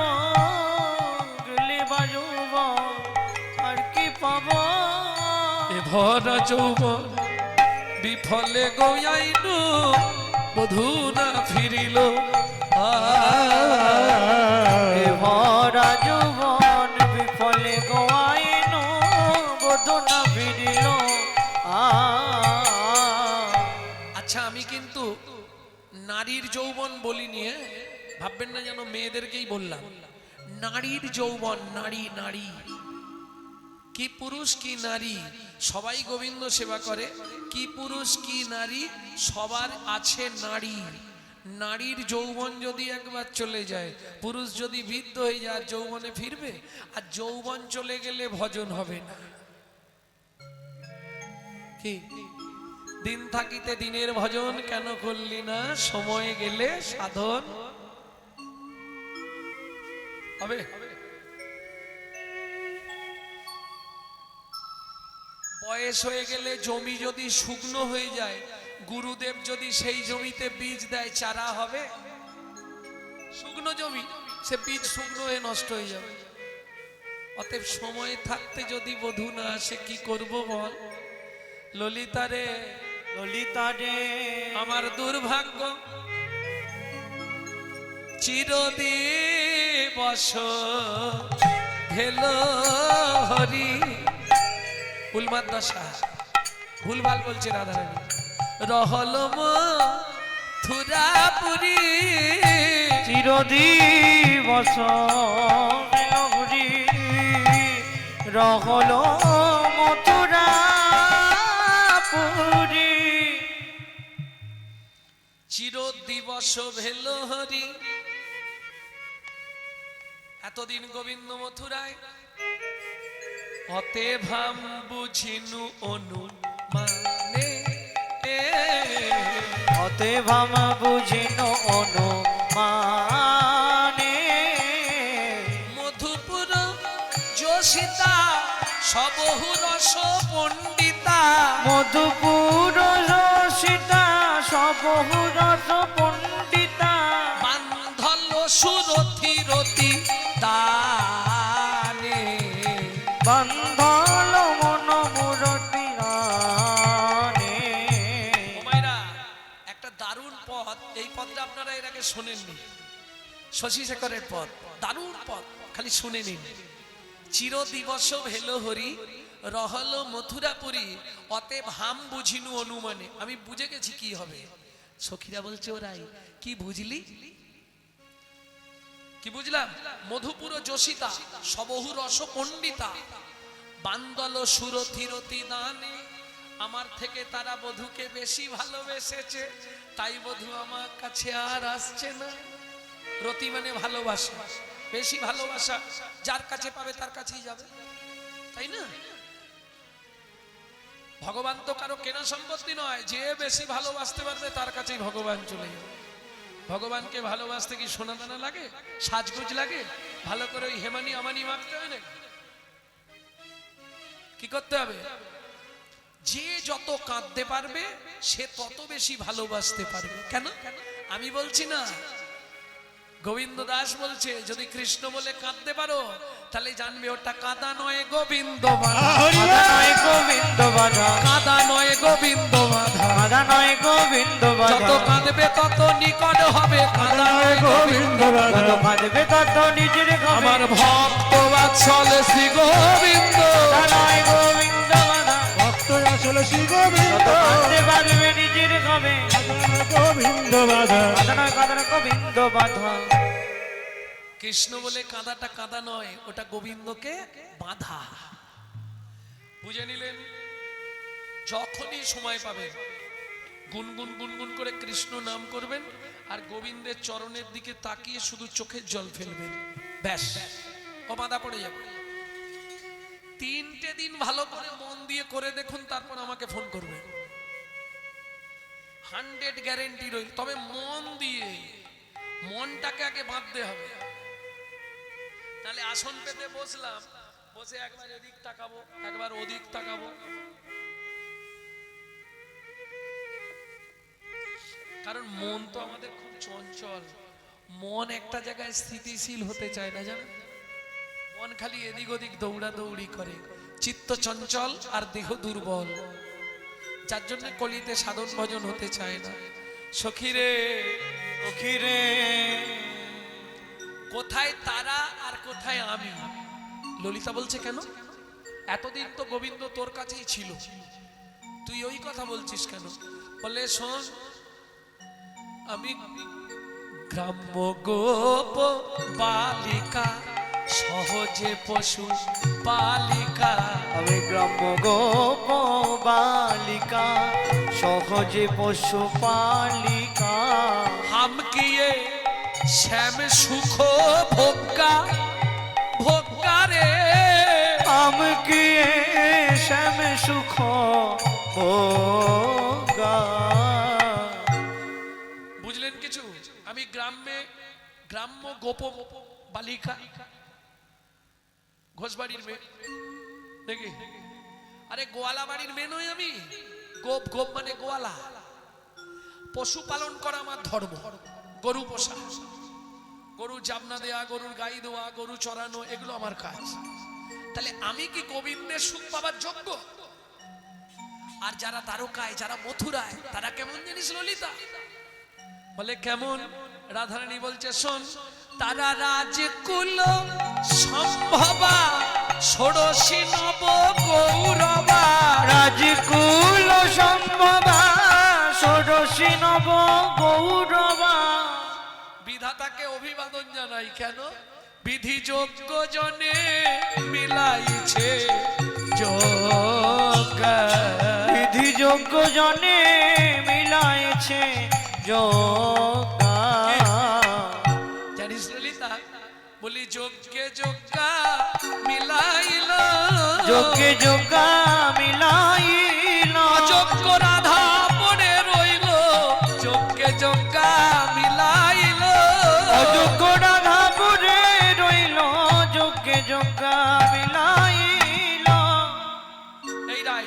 গেলে বা যৌবন আর কি পাবো? এ ভরা যৌবন বিফলে গয়াইনু, বধূ না ফিরিল। এ ভরা যৌবন বিফলে গোয়াইনো, বধূ না ফিরিল। আচ্ছা, আমি কিন্তু নারীর যৌবন বলিনি, ভাববেন না যেন মেয়েদেরকেই বললাম। নারীর যৌবন, নারী নারী, কি পুরুষ কি নারী সবাই গোবিন্দ সেবা করে। কি পুরুষ কি নারী সবার আছে নারী। নারীর যৌবন যদি একবার চলে যায়, পুরুষ যদি বৃদ্ধ হয়ে যায়, আর যৌবনে ফিরবে? আর যৌবন চলে গেলে ভজন হবে না। কি দিন থাকিতে দিনের ভজন কেন করলি না? সময় গেলে সাধন হবে। বয়স হয়ে গেলে জমি যদি শুকনো হয়ে যায়, গুরুদেব যদি সেই জমিতে বীজ দেয়, চারা হবে? শুকনো জমি, সে বীজ শুকনো হয়ে নষ্ট হয়ে যাবে। অতএব সময় থাকতে যদি বধূ না আসে, কি করব বল? ললিতা রে, ললিতা রে, আমার দুর্ভাগ্য চিরদিবস ভেলো হরি। উলমাদ দশা ভুলভাল বলছে রাধারানী। রহল মথুরাপুরী, চিরদিবস মেলহরি, রহল মথুরাপুরী। চিরদিবস ভেলো হরি। এতদিন গোবিন্দ মথুরায়, অতে ভাম বুঝিনু অনুমানে। অতে ভাম বুঝিন অনুমানে। মধুপুর যোশিতা সবহু রস পণ্ডিতা। মধুপুর রসিতা সবহু রস পণ্ডিতা। বান্ধল সুরথি রতি দানে। বান্ধল মন মুরতি রানে। ও মায়েরা, একটা দারুণ পদ, এই পদটা আপনারা এর আগে শোনেননি। শশী শেখরের পদ, দারুণ পদ, খালি শুনে নিন। চিরদিবস ভেলো হরি, রহল মথুরাপুরী, অতএব হাম বুঝিনু অনুমানে। আমি বুঝে গেছি কি হবে। সখীরা বলছে, ওরাই কি বুঝলি? কি বুঝলাম? মধুপুর যোশিতা সবহু রস পণ্ডিতা, বান্দল সুরথিরতি দানে। আমার থেকে তারা বধূকে বেশি ভালোবেসেছে, তাই বধূ আমার কাছে আর আসছে না। রতি মানে ভালোবাসা, বেশি ভালোবাসা। যার কাছে পাবে তার কাছেই যাবে, তাই না? ভগবান তো কারো কেনা সম্পত্তি নয়। যে বেশি ভালোবাসতে পারবে তার কাছেই ভগবান চলে যাবে। ভগবানকে ভালোবাসতে কি সোনা দানা লাগে, সাজগোজ লাগে? ভালো করে ওই হেমানি আমানি মাখতে হয় না? কি করতে হবে? যে যত কাঁদতে পারবে সে তত বেশি ভালোবাসতে পারবে। কেন? আমি বলছি না, গোবিন্দ দাস বলছে যদি কৃষ্ণ বলে কাঁদতে পারো তাহলে জানবে ওটা কাদা নয় গোবিন্দ বাধা। কাদা নয় গোবিন্দ বাধা, কাদা নয় গোবিন্দ বাধা। কাদা নয় গোবিন্দ বাধা, যত কাঁদবে তত নিকট হবে কাদা নয় গোবিন্দ বাধা। যত কাঁদবে তত নিজের ঘামে। আমার ভক্ত বাৎসল শ্রী গোবিন্দ, কাদা নয় গোবিন্দ বাধা, ভক্ত আসলে শ্রী গোবিন্দ, যত কাঁদতে পারবে নিজের ঘামে। গোবিন্দ বাধা। কাদা নয় গোবিন্দ বাধা। কৃষ্ণ বলে কাঁদাটা কাঁদা নয়, ওটা গোবিন্দকে বাধা। বুঝে নিলেন? যখনই সময় পাবেন গুনগুন গুনগুন করে কৃষ্ণ নাম করবেন আর গোবিন্দের চরণের দিকে তাকিয়ে শুধু চোখের জল ফেলবেন, ব্যাস ও বাধা পড়ে যাবে। 3টে দিন ভালো করে মন দিয়ে করে দেখুন, তারপর আমাকে ফোন করবেন। 100 গ্যারেন্টি রইল। তবে মন দিয়ে, মনটাকে আগে বাঁধতে হবে। তাহলে আসন পেতে বসলাম, বসে একবার এদিক তাকাবো একবার ওদিক তাকাবো, কারণ মন তো আমাদের খুব চঞ্চল। মন একটা জায়গায় স্থিতিশীল হতে চায় না, জানেন? মন খালি এদিক ওদিক দৌড়াদৌড়ি করে, চিত্ত চঞ্চল আর দেহ দুর্বল, যার জন্য কলিতে সাধন ভজন হতে চায় না। সখীরে সখীরে কোথায় তারা আর কোথায় আমি? ললিতা বলছে কেন? এতদিন তো গোবিন্দ তোর কাছেই ছিল, তুই ওই কথা বলছিস কেন? বলে শোন, আমি গ্রাম্য গোপ বালিকা, সহজে পশু বালিকা। আমি গ্রাম্য গোপ বালিকা, সহজে পশু পালিকা। হাম কিয়ে শ্যাম সুখ ভোগা ভোগা রে, আম কি শ্যাম সুখ ভোগা। বুঝলেন কিছু? আমি গ্রাম্য গোপ বালিকা, ঘোষবাড়ির মেয়ে দেখি। আরে গোয়ালা বাড়ির মেয়ে নই আমি। গোপ, গোপ মানে গোয়ালা। পশু পালন করা আমার ধর্ম। গরু পোষা, গরু জাবনা দেয়া, গরুর গাই দেওয়া, গরু চড়ানো, এগুলো আমার কাজ। তাহলে আমি কি গোবিন্দের সুখ পাবার যোগ্য? আর যারা দ্বারকায়, যারা মথুরায়, তারা কেমন জানিস ললিতা? বলে কেমন? রাধারানী বলছে শোন, তারা রাজকুল সম্ভবা, ষোড়শী নব গৌরবা। রাজকুল সম্ভবা, ষোড়শী নব গৌরবা। বিধাতাকে অভিবাদন জানাই। কেন? বিধি যোগ্য জনে মিলাইছে যোগা। বিধি যোগ্য জনে মিলাইছে যোগা। জানিস ললিতা? বলি যোগ্যে যোগা মিলাইল, যোগ্যে যোগা মিলাইল। অযোগ্য রাধা পড়ে রইল, যোগ্যে যোগা মিলাইল। অযোগ্য রাধা পড়ে রইল, যোগ্যে যোগা মিলাইল। এই রাই,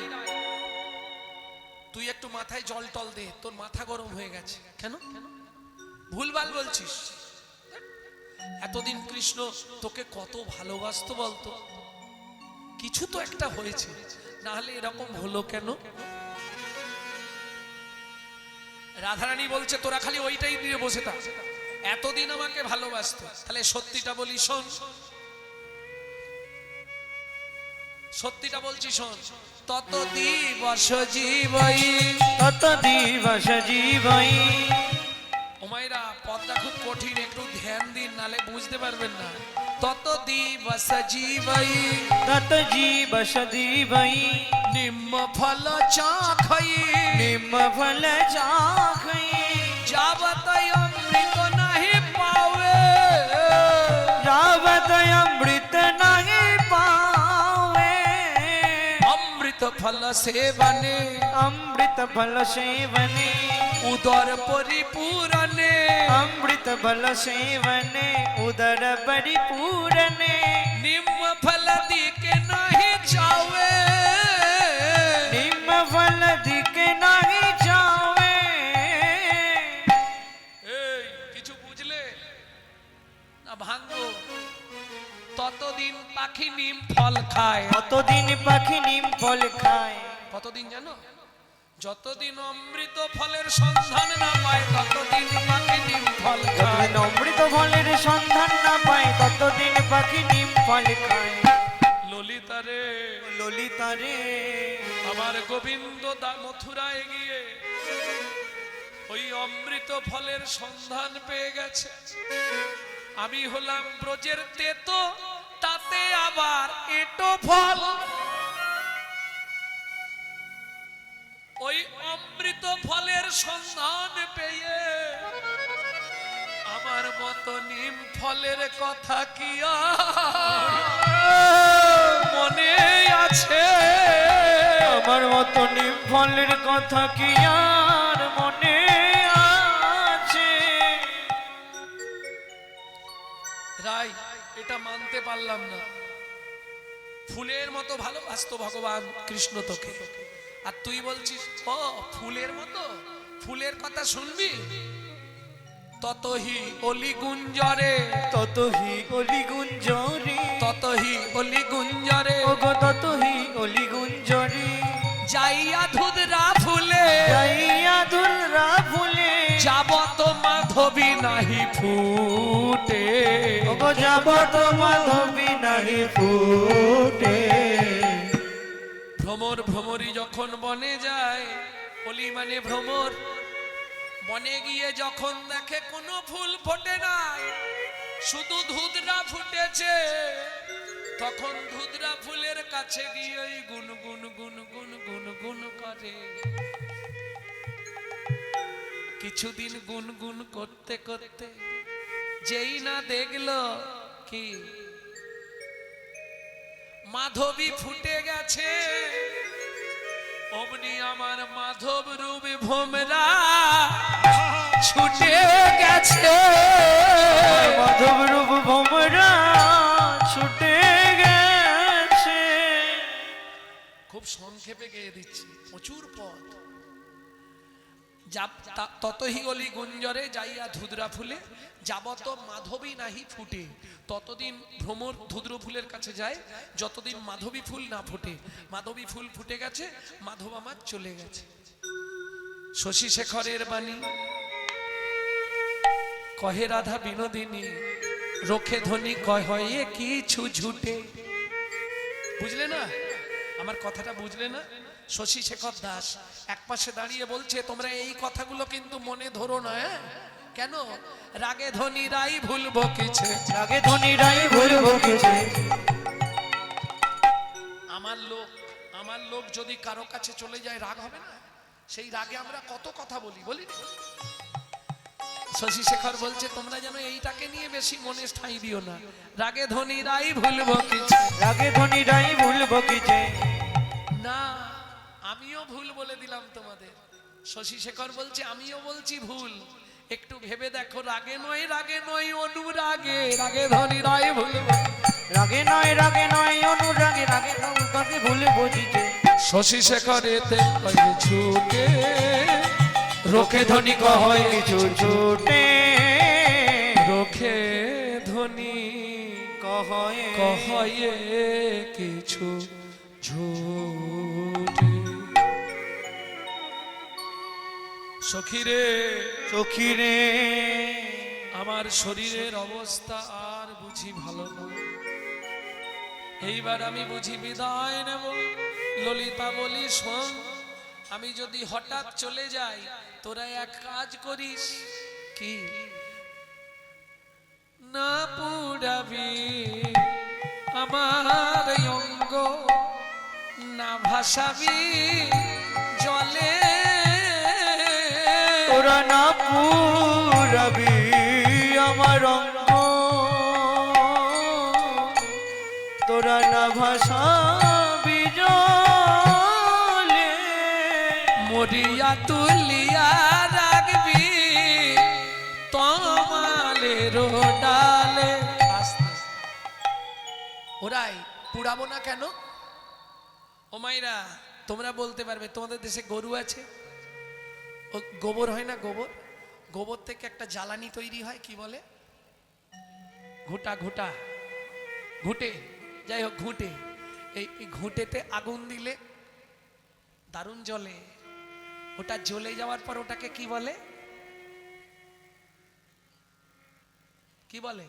তুই একটু মাথায় জল টল দে, তোর মাথা গরম হয়ে গেছে। কেন? ভুলভাল বলছিস। এতদিন কৃষ্ণ তোকে কত ভালোবাসতো বলতো? কিছু তো একটা হয়েছে, না হলে এরকম হলো কেন? রাধারানী বলছে তোরা খালি ওইটাই নিয়ে বসে থাক, এতদিন আমাকে ভালোবাসতো। তাহলে সত্যিটা বলি শোন, সত্যিটা বলছি শোন। তত দিবস জীবই, তত দিবস জীবই। ওমাইরা পদটা খুব কঠিন, একটু ধ্যান দিন, নালে বুঝতে পারবেন না। তত দিবস জীবই, তত জীবস জীবই। নিম্ন ফল চাখই, নিম্ন ফল চাখই। যাবত অমৃত নাহি পাওয়ে, যাবত অমৃত নাহি পাওয়ে। অমৃত ফল সেবনে, অমৃত ফল সেবনে। উদর পরিপূরণে, অমৃত ফল সেবনে। উদর পরিপূরণে। নিম্ন ফল দিকে নাহি যাওয়ে, নিম্ন ফল দিকে নাহি যাওয়ে। এই কিছু বুঝলে? কতদিন জানো? যতদিন অমৃত ফলের সন্ধান না পায় ততদিন পাখি নিম ফল খায়। যতদিন অমৃত ফলের সন্ধান না পায় ততদিন পাখি নিম ফল খায়। ললিতা রে, ললিতা রে, আমার গোবিন্দ মথুরায় গিয়ে ওই অমৃত ফলের সন্ধান পেয়ে গেছে। আমি হলাম ব্রজের তেতো, তাতে আবার এটো ফল। ওই অমৃত ফলের সন্ধান পেয়ে আমার মতো নিম ফলের কথা কি আর মনে আছে? আমার মতো নিম ফলের কথা কি আর মনে আছে? রাই, এটা মানতে পারলাম না। ফুলের মতো ভালোবাসতো ভগবান কৃষ্ণ তোকে, আর তুই বলছিস ও ফুলের মতো। ফুলের কথা শুনবি? ততহি অলি গুঞ্জরে, ততহি অলি গুঞ্জরে, ততহি অলি গুঞ্জরে, ওগো ততহি অলি গুঞ্জরে, যাইয়া ধুদরা ফুলে, যাইয়া দুলরা ফুলে, যাবত মাধবী নাহি ফুটে। ওগো যাবত মাধবী নাহি ফুটে। ভ্রমর ভ্রমরী যখন বনে যায়, অলি মানে ভ্রমর, বনে গিয়ে যখন দেখে কোনো ফুল ফোটে নাই, শুধু ধুদরা ফুটেছে, তখন ধুদরা ফুলের কাছে গিয়ে গুন গুন গুন গুন গুন গুন করে। কিছুদিন গুনগুন করতে করতে যেই না দেখলো কি মাধবী ফুটে গেছে, অমনি আমার মাধব রূপ ভোমরা ছুটে গেছে। মাধব রূপ ভোমরা ছুটে গেছে। খুব সংক্ষেপে গেয়ে দিচ্ছি, প্রচুর পথ। ততহি অলি গুঞ্জরে, যাইয়া ধুদরা ফুলে, যাবত মাধবী নাহি ফুটে। ততদিন ভ্রমর ধুদ্র ফুলের কাছে যায় যতদিন মাধবী ফুল না ফুটে। মাধবী ফুল ফুটে গেছে, মাধব আমার চলে গেছে। শশী শেখরের বাণী কহে রাধা বিনোদিনী, রোখে ধ্বনি কয় হয়ে কিছু ঝুটে। বুঝলে না আমার কথাটা? বুঝলে না? শশী শেখর দাস এক পাশে দাঁড়িয়ে বলছে তোমরা এই কথাগুলো কিন্তু মনে ধরো না। কেন? রাগে ধনী রাই ভুলবো কিছু, রাগে ধনী রাই ভুলবো কিছু। আমার লোক যদি কারো কাছে চলে যায় রাগ হবে না? সেই রাগে আমরা কত কথা বলি, বলি না? শশী শেখর বলছে তোমরা যেন এইটাকে নিয়ে বেশি মনে ঠাঁই দিও না। রাগে ধনী রাই ভুলবো কিছু, রাগে ধনী রাই ভুলবো কিছু। না, আমিও ভুল বলে দিলাম তোমাদের। শশী শেখর বলছে আমিও বলছি ভুল, একটু ভেবে দেখো। রাগে নয় অনুরাগে, রাগে ধনী রাই ভুলবো। রাগে নয় অনুরাগে, রাগে নয় ভুলে বুঝিতে। শশী শেখর এতে কয়ে ছুটে, রোখে ধনী কয় কিছু ছুটে, রোখে ধনী কহয়ে কিছু ঝুটে। সখীরে, সখীরে, আমার শরীরের অবস্থা আর বুঝি ভালো না, এইবার আমি বুঝি বিদায় নেব। ললিতা বলি শোন, আমি যদি হঠাৎ চলে যাই তোরা এক কাজ করিস, কি না পুড়াবি আমার অঙ্গ, না ভাসাবি জলে। তোরা না পুরাবি আমার অঙ্গ, তোরা না ভাসাবি জলে। মরিয়া তুলিয়া রাখবি তমালের ডালে। ওরাই পুড়াবো না কেন? ও মাইরা তোমরা বলতে পারবে তোমাদের দেশে গরু আছে, ও গোবর হয় না? গোবর থেকে একটা জ্বালানি তৈরি হয়, কি বলে? ঘুটে, যাই হোক ঘুটে। এই ঘুঁটেতে আগুন দিলে দারুণ জ্বলে। ওটা জ্বলে যাওয়ার পর ওটাকে কি বলে? কি বলে?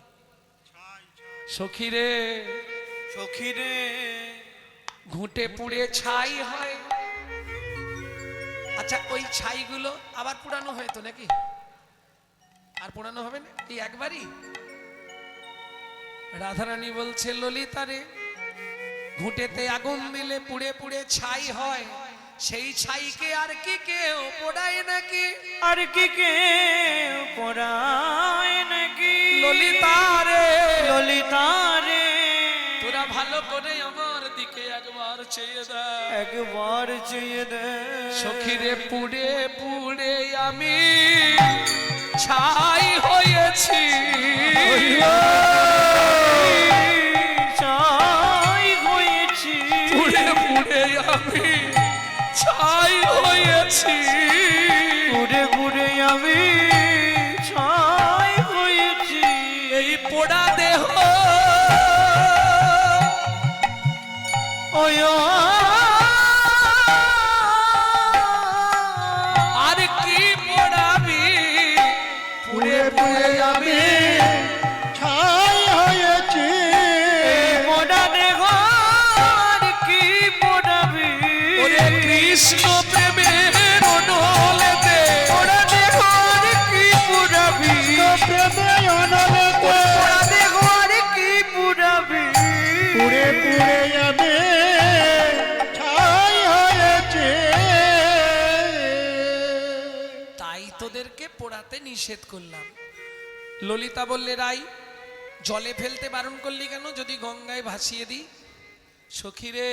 সখী রে, সখী রে, ঘুঁটে পুড়ে ছাই হয়। আচ্ছা, ওই ছাইগুলো আবার পুরানো হয় তো নাকি? আর পুরানো হবে না, এই একবারই। রাধারানী বলছে, ললিতা রে, ঘুঁটেতে আগুন দিলে পুড়ে পুড়ে ছাই হয়, সেই ছাইকে আর কি কেউ পোড়ায় নাকি? আর কি কেউ পড়ায় নাকি? ললিতা রে, ললিতা রে, তোরা ভালো করে আমার দিকে একবার চেয়ে দেখ। একবার চেয়ে দে। সখী রে, পুড়ে পুড়ে আমি ছাই হয়েছি। ছাই হয়েছি, পুড়ে পুড়ে আমি ছাই হয়েছি। পুড়ে পুড়ে আমি ছাই হয়েছি। এই পোড়া দেহ ওই আর কি পোড়াবি? পুড়ে পুড়ে আমি ছাই হয়েছি। মোড়া দেহর কি পোড়াবি? ওরে কৃষ্ণ প্রেমের অনলেতে, মোড়া দেহর কি পোড়াবি? প্রেমে অনলেতে মোড়া দেহর কি পোড়াবি? পুড়ে পুড়ে আমি ছাই হয়েছি। তাই তোদেরকে পোড়াতে নিষেধ করলাম। ললিতা বললে, রাই, জলে ফেলতে বারণ করলি কেন যদি গঙ্গায় ভাসিয়ে দিই? সখী রে,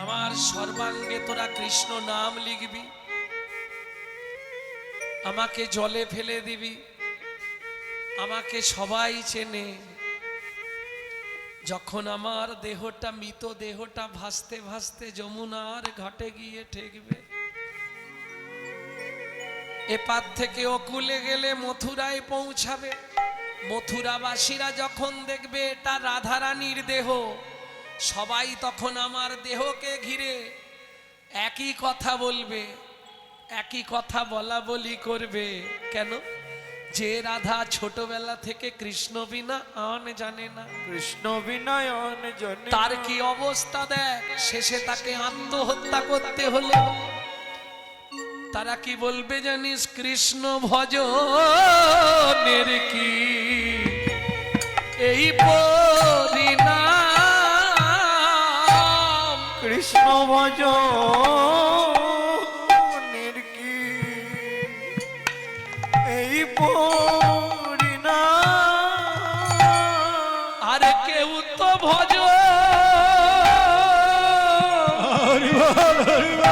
আমার সর্বাঙ্গে তোরা কৃষ্ণ নাম লিখবি, আমাকে জলে ফেলে দিবি, আমাকে সবাই চেনে। যখন আমার দেহটা, মৃত দেহটা ভাসতে ভাসতে যমুনার ঘাটে গিয়ে ঠেকবে, এপার থেকে অকুলে গেলে মথুরায় পৌঁছাবে। মথুরাবাসীরা যখন দেখবে এটা রাধারানীর দেহ, সবাই তখন আমার দেহকে ঘিরে একই কথা বলবে, একই কথা বলা বলি করবে। কেন? যে রাধা ছোটবেলা থেকে কৃষ্ণ বিনা আন জানে না, কৃষ্ণ বিনয়ন জনে তার কি অবস্থা দেখ, শেষে তাকে আত্মহত্যা করতে হলো। তারা কি বলবে জানিস? কৃষ্ণ ভজনের কি এই পরিণাম? কৃষ্ণ ভজনের কি এই পরিণাম? আর কেউ তো ভজ হরি বল, হরি বল।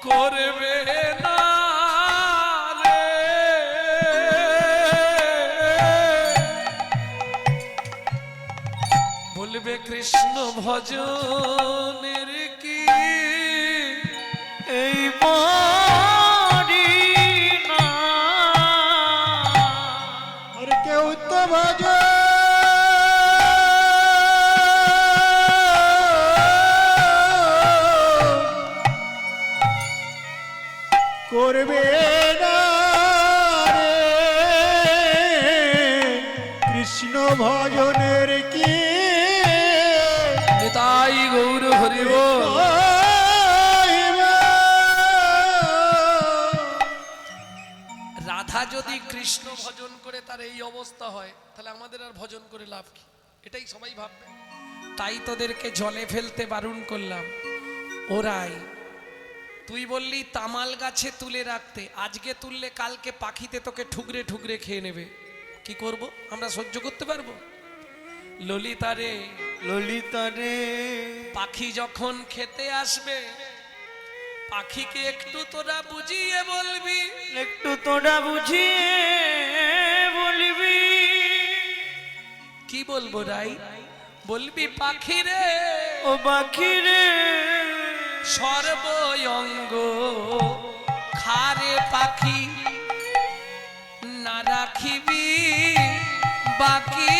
করবে না রে। বলবে কৃষ্ণ ভজনের কি এই পরিণাম? আর কেউ তো ভজ করবে না রে। কৃষ্ণ ভজনের কি তাই গৌর হরি বল। রাধা যদি কৃষ্ণ ভজন করে তার এই অবস্থা হয়, তাহলে আমাদের আর ভজন করে লাভ কি? এটাই সবাই ভাববে। তাই তোদেরকে জলে ফেলতে বারণ করলাম। ওরাই, তুই বললি তামাল গাছে তুলে রাখতে, আজকে তুললে কালকে পাখিতে তোকে ঠুকরে ঠুকরে খেয়ে নেবে। কি করব? আমরা সহ্য করতে পারবো? ললিতা রে, ললিতা রে, পাখি যখন খেতে আসবে, পাখিকে একটু তোরা বুঝিয়ে বলবি। একটু তোরা বুঝিয়ে বলবি। কি বলবো রাই? বলবি পাখি রে, ও পাখি রে, সর্বঙ্গ খারে পাখি, না রাখিবি বাকি।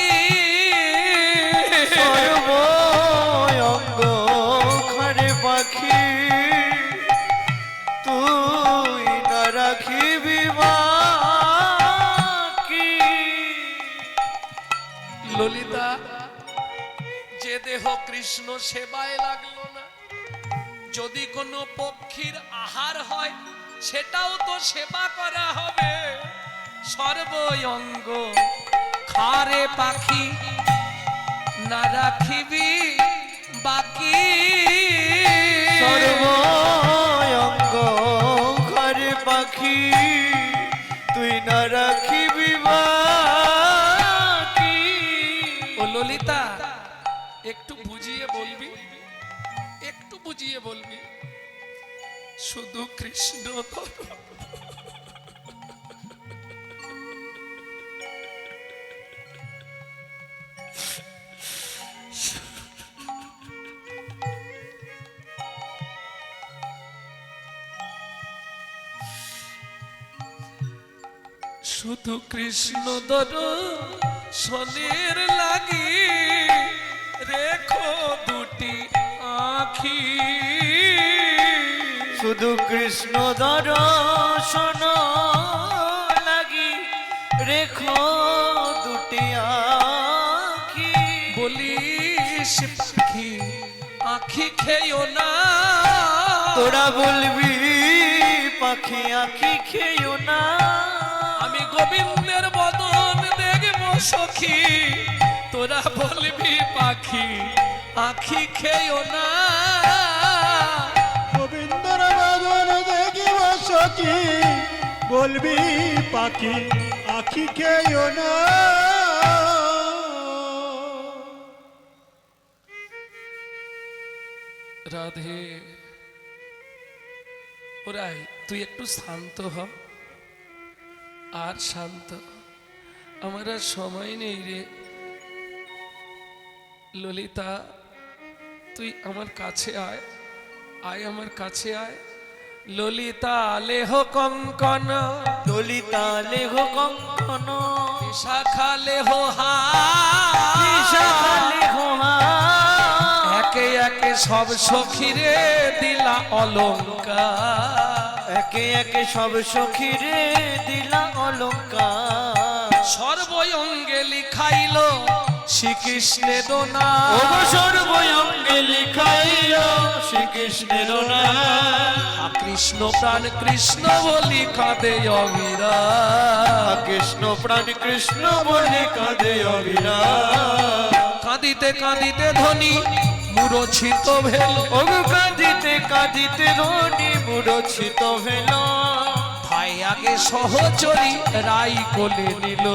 কৃষ্ণ সেবায় লাগলো না? যদি কোনো পক্ষীর আহার হয় সেটাও তো সেবা করা হবে। সর্বঙ্গ খারে পাখি না রাখিবি বাকি। সর্বঙ্গ ঘরে পাখি তুই না রাখিবি বাকি। ও ললিতা, একটু বুঝিয়ে বলবি, একটু বুঝিয়ে বলবি। শুধু কৃষ্ণ ধরো। শুধু কৃষ্ণ দর্শনের লাগি রেখো দুটি আখি। শুধু কৃষ্ণ দর্শন লাগি রেখো দুটি আখি। বলিস পাখি আখি খেয়েও না। তোরা বলবি পাখি আখি খেয়েও না। আমি গোবিন্দের বদন দেখব সখী, তোরা বলবি পাখি আখি খেয়েও না। গোবিন্দর বাদন দেখিব সখী, বলবি পাখি আখি খেয়েও না। রাধে, ওরাই তুই একটু শান্ত হ, আর শান্ত। আমার আর সময় নেই রে। ললিতা, তুই আমার কাছে আয়, আয় আমার কাছে আয়। ললিতা লেহ কঙ্কন, ললিতা লেহ কঙ্কন, শাখা লেহ শাখা লেহ হার। একে একে সব সখীরে দিলা অলঙ্কার। একে একে সব সখীরে দিলা অলঙ্কার। সর্বঙ্গে লিখাইল শ্রীকৃষ্ণের দোনা। সর্বঙ্গে লিখাইল শ্রীকৃষ্ণের নাম। কৃষ্ণ প্রাণ কৃষ্ণ বলি কাঁদে অবিরা। কৃষ্ণ প্রাণ কৃষ্ণ বলে কাঁদে অবিরা। কাঁদিতে কাঁদিতে ধ্বনি মূরছিত ভেল। ওগো কাঁদিতে কাঁদিতে ধনি মূরছিত ভেল। ভাই আগে সহচরী রাই কোলে নিল।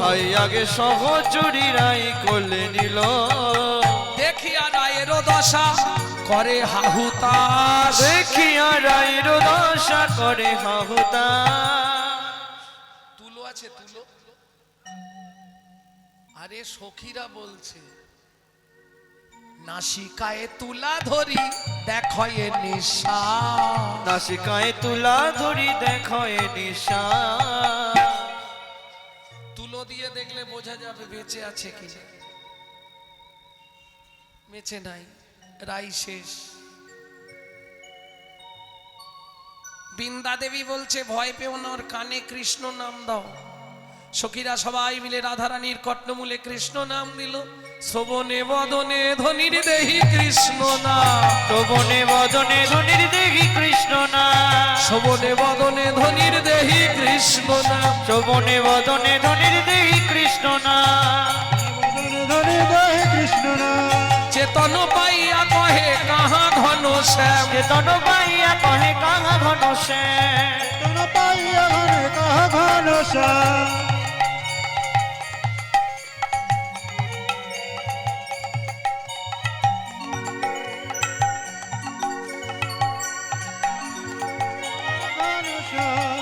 ভাই আগে সহচরী রাই কোলে নিল। দেখিয়া রায়ের দশা করে হাহুতাশ। দেখিয়া রায়ের দশা করে হাহুতাশ। তুলো আছে তুলো? আরে সখীরা বলছে নাসিকায় তুলা ধরি দেখো এ নিশা। নাসিকায় তুলা ধরি দেখো এ নিশা। তুলো দিয়ে দেখলে বোঝা যাবে বেঁচে আছে কি, বেঁচে নাই, রাই শেষ। বৃন্দা দেবী বলছে ভয় পেও না, ওর কানে কৃষ্ণ নাম দাও। সখীরা সবাই মিলে রাধারানীর কর্ণমূলে কৃষ্ণ নাম দিল। শ্রবণে বদনে ধ্বনির দেহি কৃষ্ণ নাম। শ্রবণে বদনে ধ্বনির দেহি কৃষ্ণ নাম। শ্রবণে বদনে ধ্বনির দেহি কৃষ্ণ নাম। শ্রবণে বদনে ধ্বনির দেহি কৃষ্ণ নাম। ধরে দেহে কৃষ্ণ নাম। চেতন পাইয়া কহে কাহা ঘন শ্যাম। চেতন পাইয়া কহে কাহা ঘন শ্যাম। তন পাইয়া ঘরে কাহা ঘন শ্যাম। ঘন শ্যাম।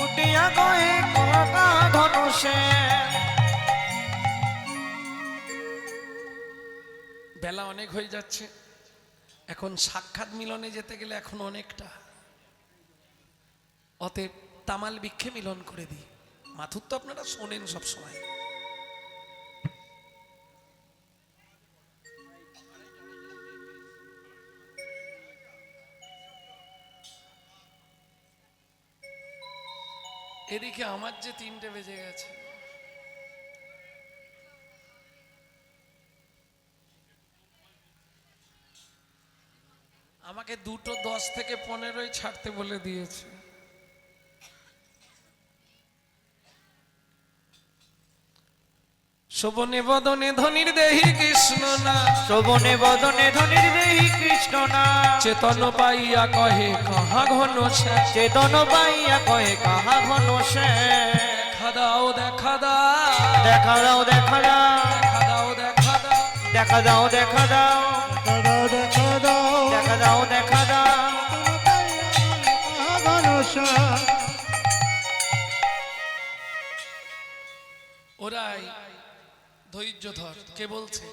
উঠিয়া কহে কাহা ঘন শ্যাম। বেলা অনেক হয়ে যাচ্ছে, এখন সাক্ষাৎ মিলনে যেতে গেলে এখন অনেকটা। অতএব তামাল বৃক্ষে মিলন করে দিই। মাথুর তো আপনারা শোনেন সব সময়। এদিকে আমার যে 3টে বেজে গেছে। আমাকে 2:10 থেকে 15 ছাড়তে বলে দিয়েছে। শোভনে বদনে ধনির দেহি কৃষ্ণ না, শোভনে বদনে ধনির দেহি কৃষ্ণ না, চেতন পাইয়া কহে কাহা ঘন সে, চেতন পাইয়া কহে কাহা ঘন সে। দেখা দাও দেখা দাও, দেখা দাও দেখা দাও, দেখা দাও দেখা দাও, দেখা দাও দেখা দাও, দেখা দাও দেখা দাও দেখা দাও। ঘনশ্যাম ওরাই ধৈর্য ধর। কে বলছে?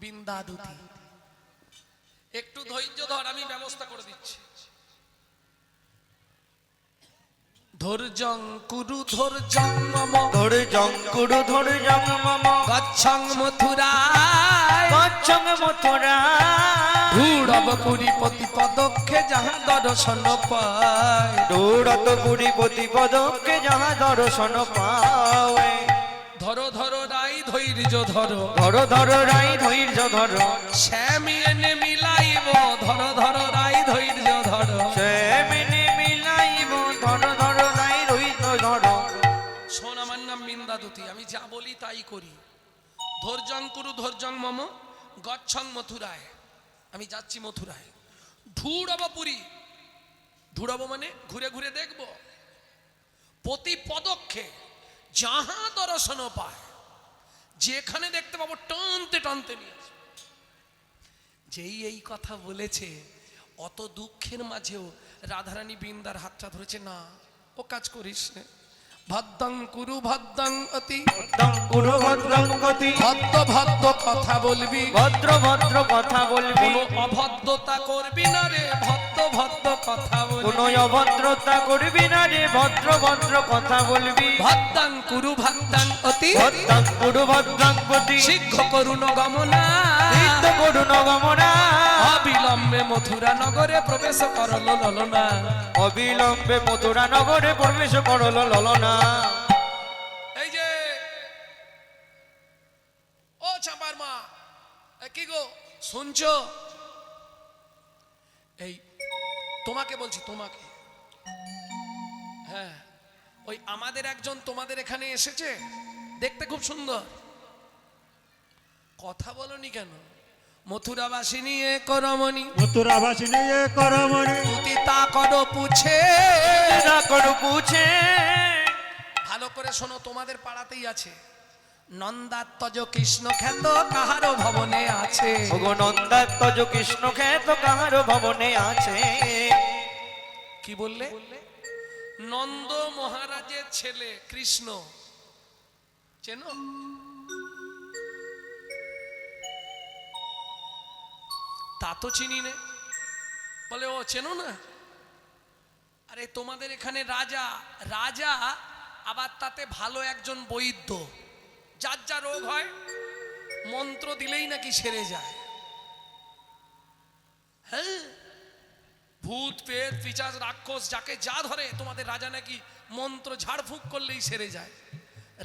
বিন্দাদুতি। একটু ধৈর্য ধর, আমি ব্যবস্থা করে দিচ্ছি। ধৈর্যং কুরু ধৈর্যং মম, ধৈর্যং কুরু ধৈর্যং মম, গচ্ছং মথুরায়, গচ্ছং মথুরায়, ধূঢ়ব পুরী প্রতিপদক্ষে যাহা দর্শন পায়। দৌড়ত পুরী প্রতিপদকে যাহা দর্শন পাওয়ে। ধরো ধরো রাই ধৈর্য ধরো, ধরো ধরো রাই ধৈর্য ধরো, শ্যামি এনে মিলাইব, ধরো ধরো রাই ধৈর্য ধরো। সে মেনে মিলাইব, ধরো ধরো রাই ধৈর্য ধরো। শোন, আমার নাম বিন্দাদুতি, আমি যা বলি তাই করি। ধৈর্যং কুরু ধৈর্যং মম, গচ্ছং মথুরায়, আমি যাচ্ছি মথুরায়। ধূঢ়ব পুরী, ধূঢ়ব মানে ঘুরে ঘুরে দেখব, প্রতি পদক্ষে যাহা দর্শন পায়, যেখানে দেখতে পাবো টানতে টানতে নিয়ে আসবো। যেই এই কথা বলেছে, অত দুঃখের মাঝেও রাধারানী বৃন্দার হাতটা ধরেছে। না, ও কাজ করিস না, ভদ্রং কুরু ভদ্রং অতি, ভদ্রং কুরু ভদ্রং গতি, ভদ্র ভদ্র কথা বলবি, ভদ্র ভদ্র কথা বলবি, কোনো অভদ্রতা করবি না রে, ভদ্র ভদ্র কথা কোনো বলবি। অভদ্রতা করবি না রে, ভদ্র ভদ্র কথা বলবি। ভদ্রং কুরু ভদ্রং অতি, ভদ্রং কুরু ভদ্রং গতি, শীঘ্র করুণ গমনা, সিদ্ধ করুণ গমনা, অবিলম্বে মথুরা নগরে প্রবেশ করল ললনা। অবিলম্বে মথুরা নগরে প্রবেশ করল ললনা। এই যে ও চাপার মা, কি গো শুনছো? এই তোমাকে বলছি, তোমাকে। হ্যাঁ, ওই আমাদের একজন তোমাদের এখানে এসেছে, দেখতে খুব সুন্দর। কথা বলনি কেন? মথুরাবাসিনী এ করমণি, মথুরাবাসিনী এ করমণি, তুতি তা করো পুছে। না করু পুছে। ভালো করে শোনো, তোমাদের পাড়াতেই আছে নন্দাত্মজ কৃষ্ণ খ্যাত কাহারো ভবনে আছে। ওগো নন্দাত্মজ কৃষ্ণ খ্যাত কাহার ভবনে আছে। কি বললে? নন্দ মহারাজের ছেলে কৃষ্ণ, চেনো? তা তো চিনি নে। বলে ও চেনো না? আরে তোমাদের এখানে রাজা, রাজা আবার তাতে ভালো একজন বৈদ্য, যার যা রোগ হয় মন্ত্র দিলেই নাকি সেরে যায়। হ্যাঁ, ভূত পেট পিশাচ রাক্ষস যাকে যা ধরে তোমাদের রাজা নাকি মন্ত্র ঝাড়ফুঁক করলেই সেরে যায়।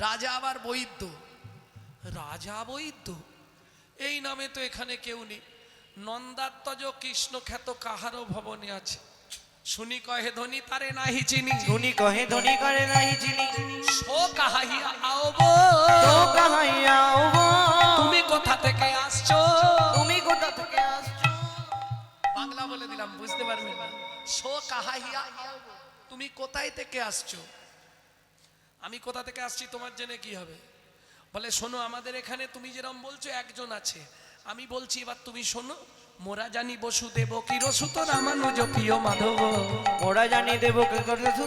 রাজা আবার বৈদ্য, রাজা বৈদ্য, এই নামে তো এখানে কেউ নেই। নন্দাত্মজ কৃষ্ণ খ্যাত কাহারো ভবনে আছে। শুনি কহে ধনী তারে নাহি চিনি, ধনী কহে ধনী করে নাহি চিনি, সো কাহাইয়া আওব, তো কাহাইয়া আওব। তুমি কোথা থেকে আসছো? তুমি কোথা থেকে আসছো? বাংলা বলে দিলাম, বুঝতে পারবে না। সো কাহাইয়া আওব, তুমি কোথায় থেকে আসছো? আমি কোথা থেকে আসছি তোমার জেনে কি হবে? বলে শোনো, আমাদের এখানে তুমি যেরকম বলছো একজন আছে, আমি বলছি এবার তুমি শোনো। মোরা জানি বসুদেব কিরসুত রামানুজ প্রিয় মাধব, ওরা জানি দেব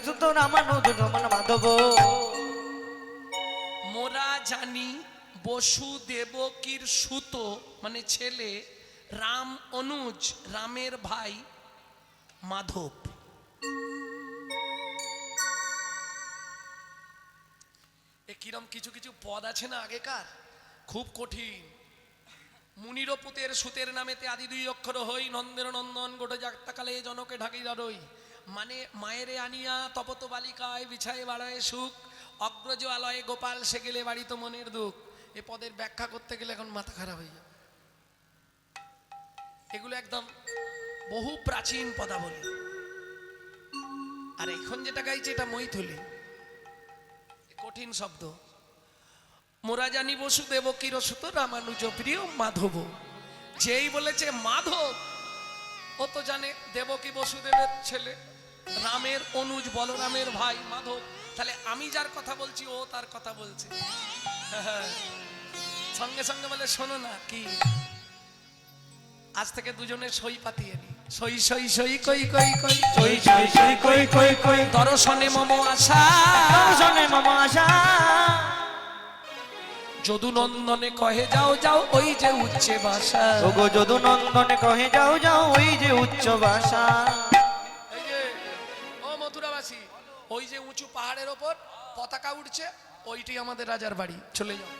সুত রামানুজ রমন মাধব। মোরা জানি বসুদেবকীর সুত মানে ছেলে, রাম অনুজ রামের ভাই মাধব। এ কিরম কিছু কিছু পদ আছে না আগেকার, খুব কঠিন। মুনিরপুতের সুতের নামেতে আদি দুই অক্ষর হই, নন্দের নন্দন গোটে যাত্রাকালে জনকে ঢাকিরা রই। মানে মায়েরে আনিয়া তপত বালিকায় বিছায় বাড়ায় সুখ, অগ্রজ আলয়ে গোপাল সে গেলে বাড়িত মনের দুঃখ। এ পদের ব্যাখ্যা করতে গেলে এখন মাথা খারাপ হয়ে যাবে। এগুলো একদম বহু প্রাচীন পদাবলী। আর এখন যেটা গাইছে এটা মৈথিলী, কঠিন শব্দ। মোরা জানি বসুদেব কিরসুত রামানুজ প্রিয় মাধব। যেই বলেছে মাধব, ও তো জানে দেবকী বসুদেবের ছেলে, রামের অনুজ, বলরামের ভাই মাধব। তাহলে আমি যার কথা বলছি ও তার কথা বলছে। সঙ্গে সঙ্গে বলে শোনো না, কি আজ থেকে দুজনে সই পাতিয়ে নি। সই সই সই কই কই কই সই সই সই কই কই কই দর্শনে মম আশা, দর্শনে মম আশা। যদু নন্দনে কহে যাও যাও ওই যে উচ্চে বাসা। ওগো যদু নন্দনে কহে যাও যাও ওই যে উচ্চ বাসা। এই যে ও মথুরাবাসী, ওই যে উঁচু পাহাড়ের ওপর পতাকা উঠছে, ওইটি আমাদের রাজার বাড়ি, চলে যাও।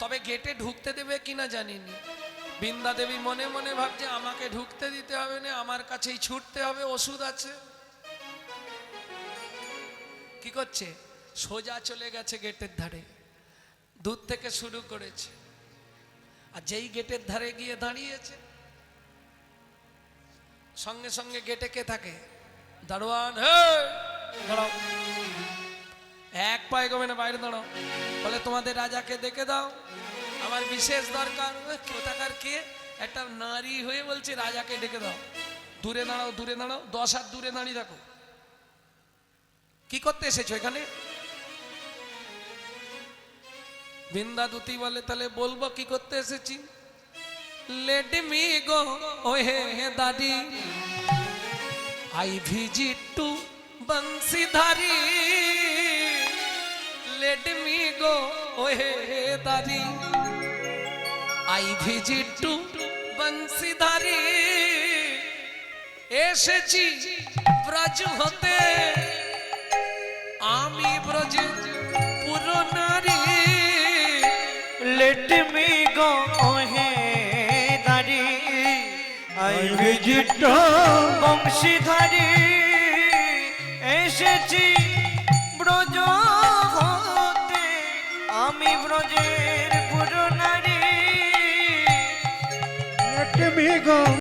তবে গেটে ঢুকতে দেবে কিনা জানিনি। বৃন্দা দেবী মনে মনে ভাবছে আমাকে ঢুকতে দিতে হবে না, আমার কাছেই ছুটতে হবে, ওষুধ আছে। কি করছে? সোজা চলে গেছে গেটের ধারে, দূর থেকে শুরু করেছে। আর যেই গেটের ধারে গিয়ে দাঁড়িয়েছে, সঙ্গে সঙ্গে গেটে কে থাকে? দারোয়ান। হে দাঁড়াও, এক পায়ে গমে না, বাইরে দাঁড়াও। বলে তোমাদের রাজাকে ডেকে দাও, আমার বিশেষ দরকার। কোথাকার কে? একটা নারী হয়ে বলছে রাজাকে ডেকে দাও। দূরে দাঁড়াও, দূরে দাঁড়াও, 10 হাত দূরে দাঁড়িয়ে দেখো। কি করতে এসেছো এখানে? বৃন্দা দুতি বলে তাহলে বলবো কি করতে এসেছি। লেট মি গো ওহে দাদি, I visit to Bangshidhari. Let me go ওহে দাদি, আই ভিজিট টু বংশীধারী। এসেছি ব্রজ হতে, আমি ব্রজের পুরো নারী। Let me go ওহে দাঁড়ি, I visit বংশীধারী। এসেছি ব্রজ হতে, আমি ব্রজের পুরো নারী। Let me go.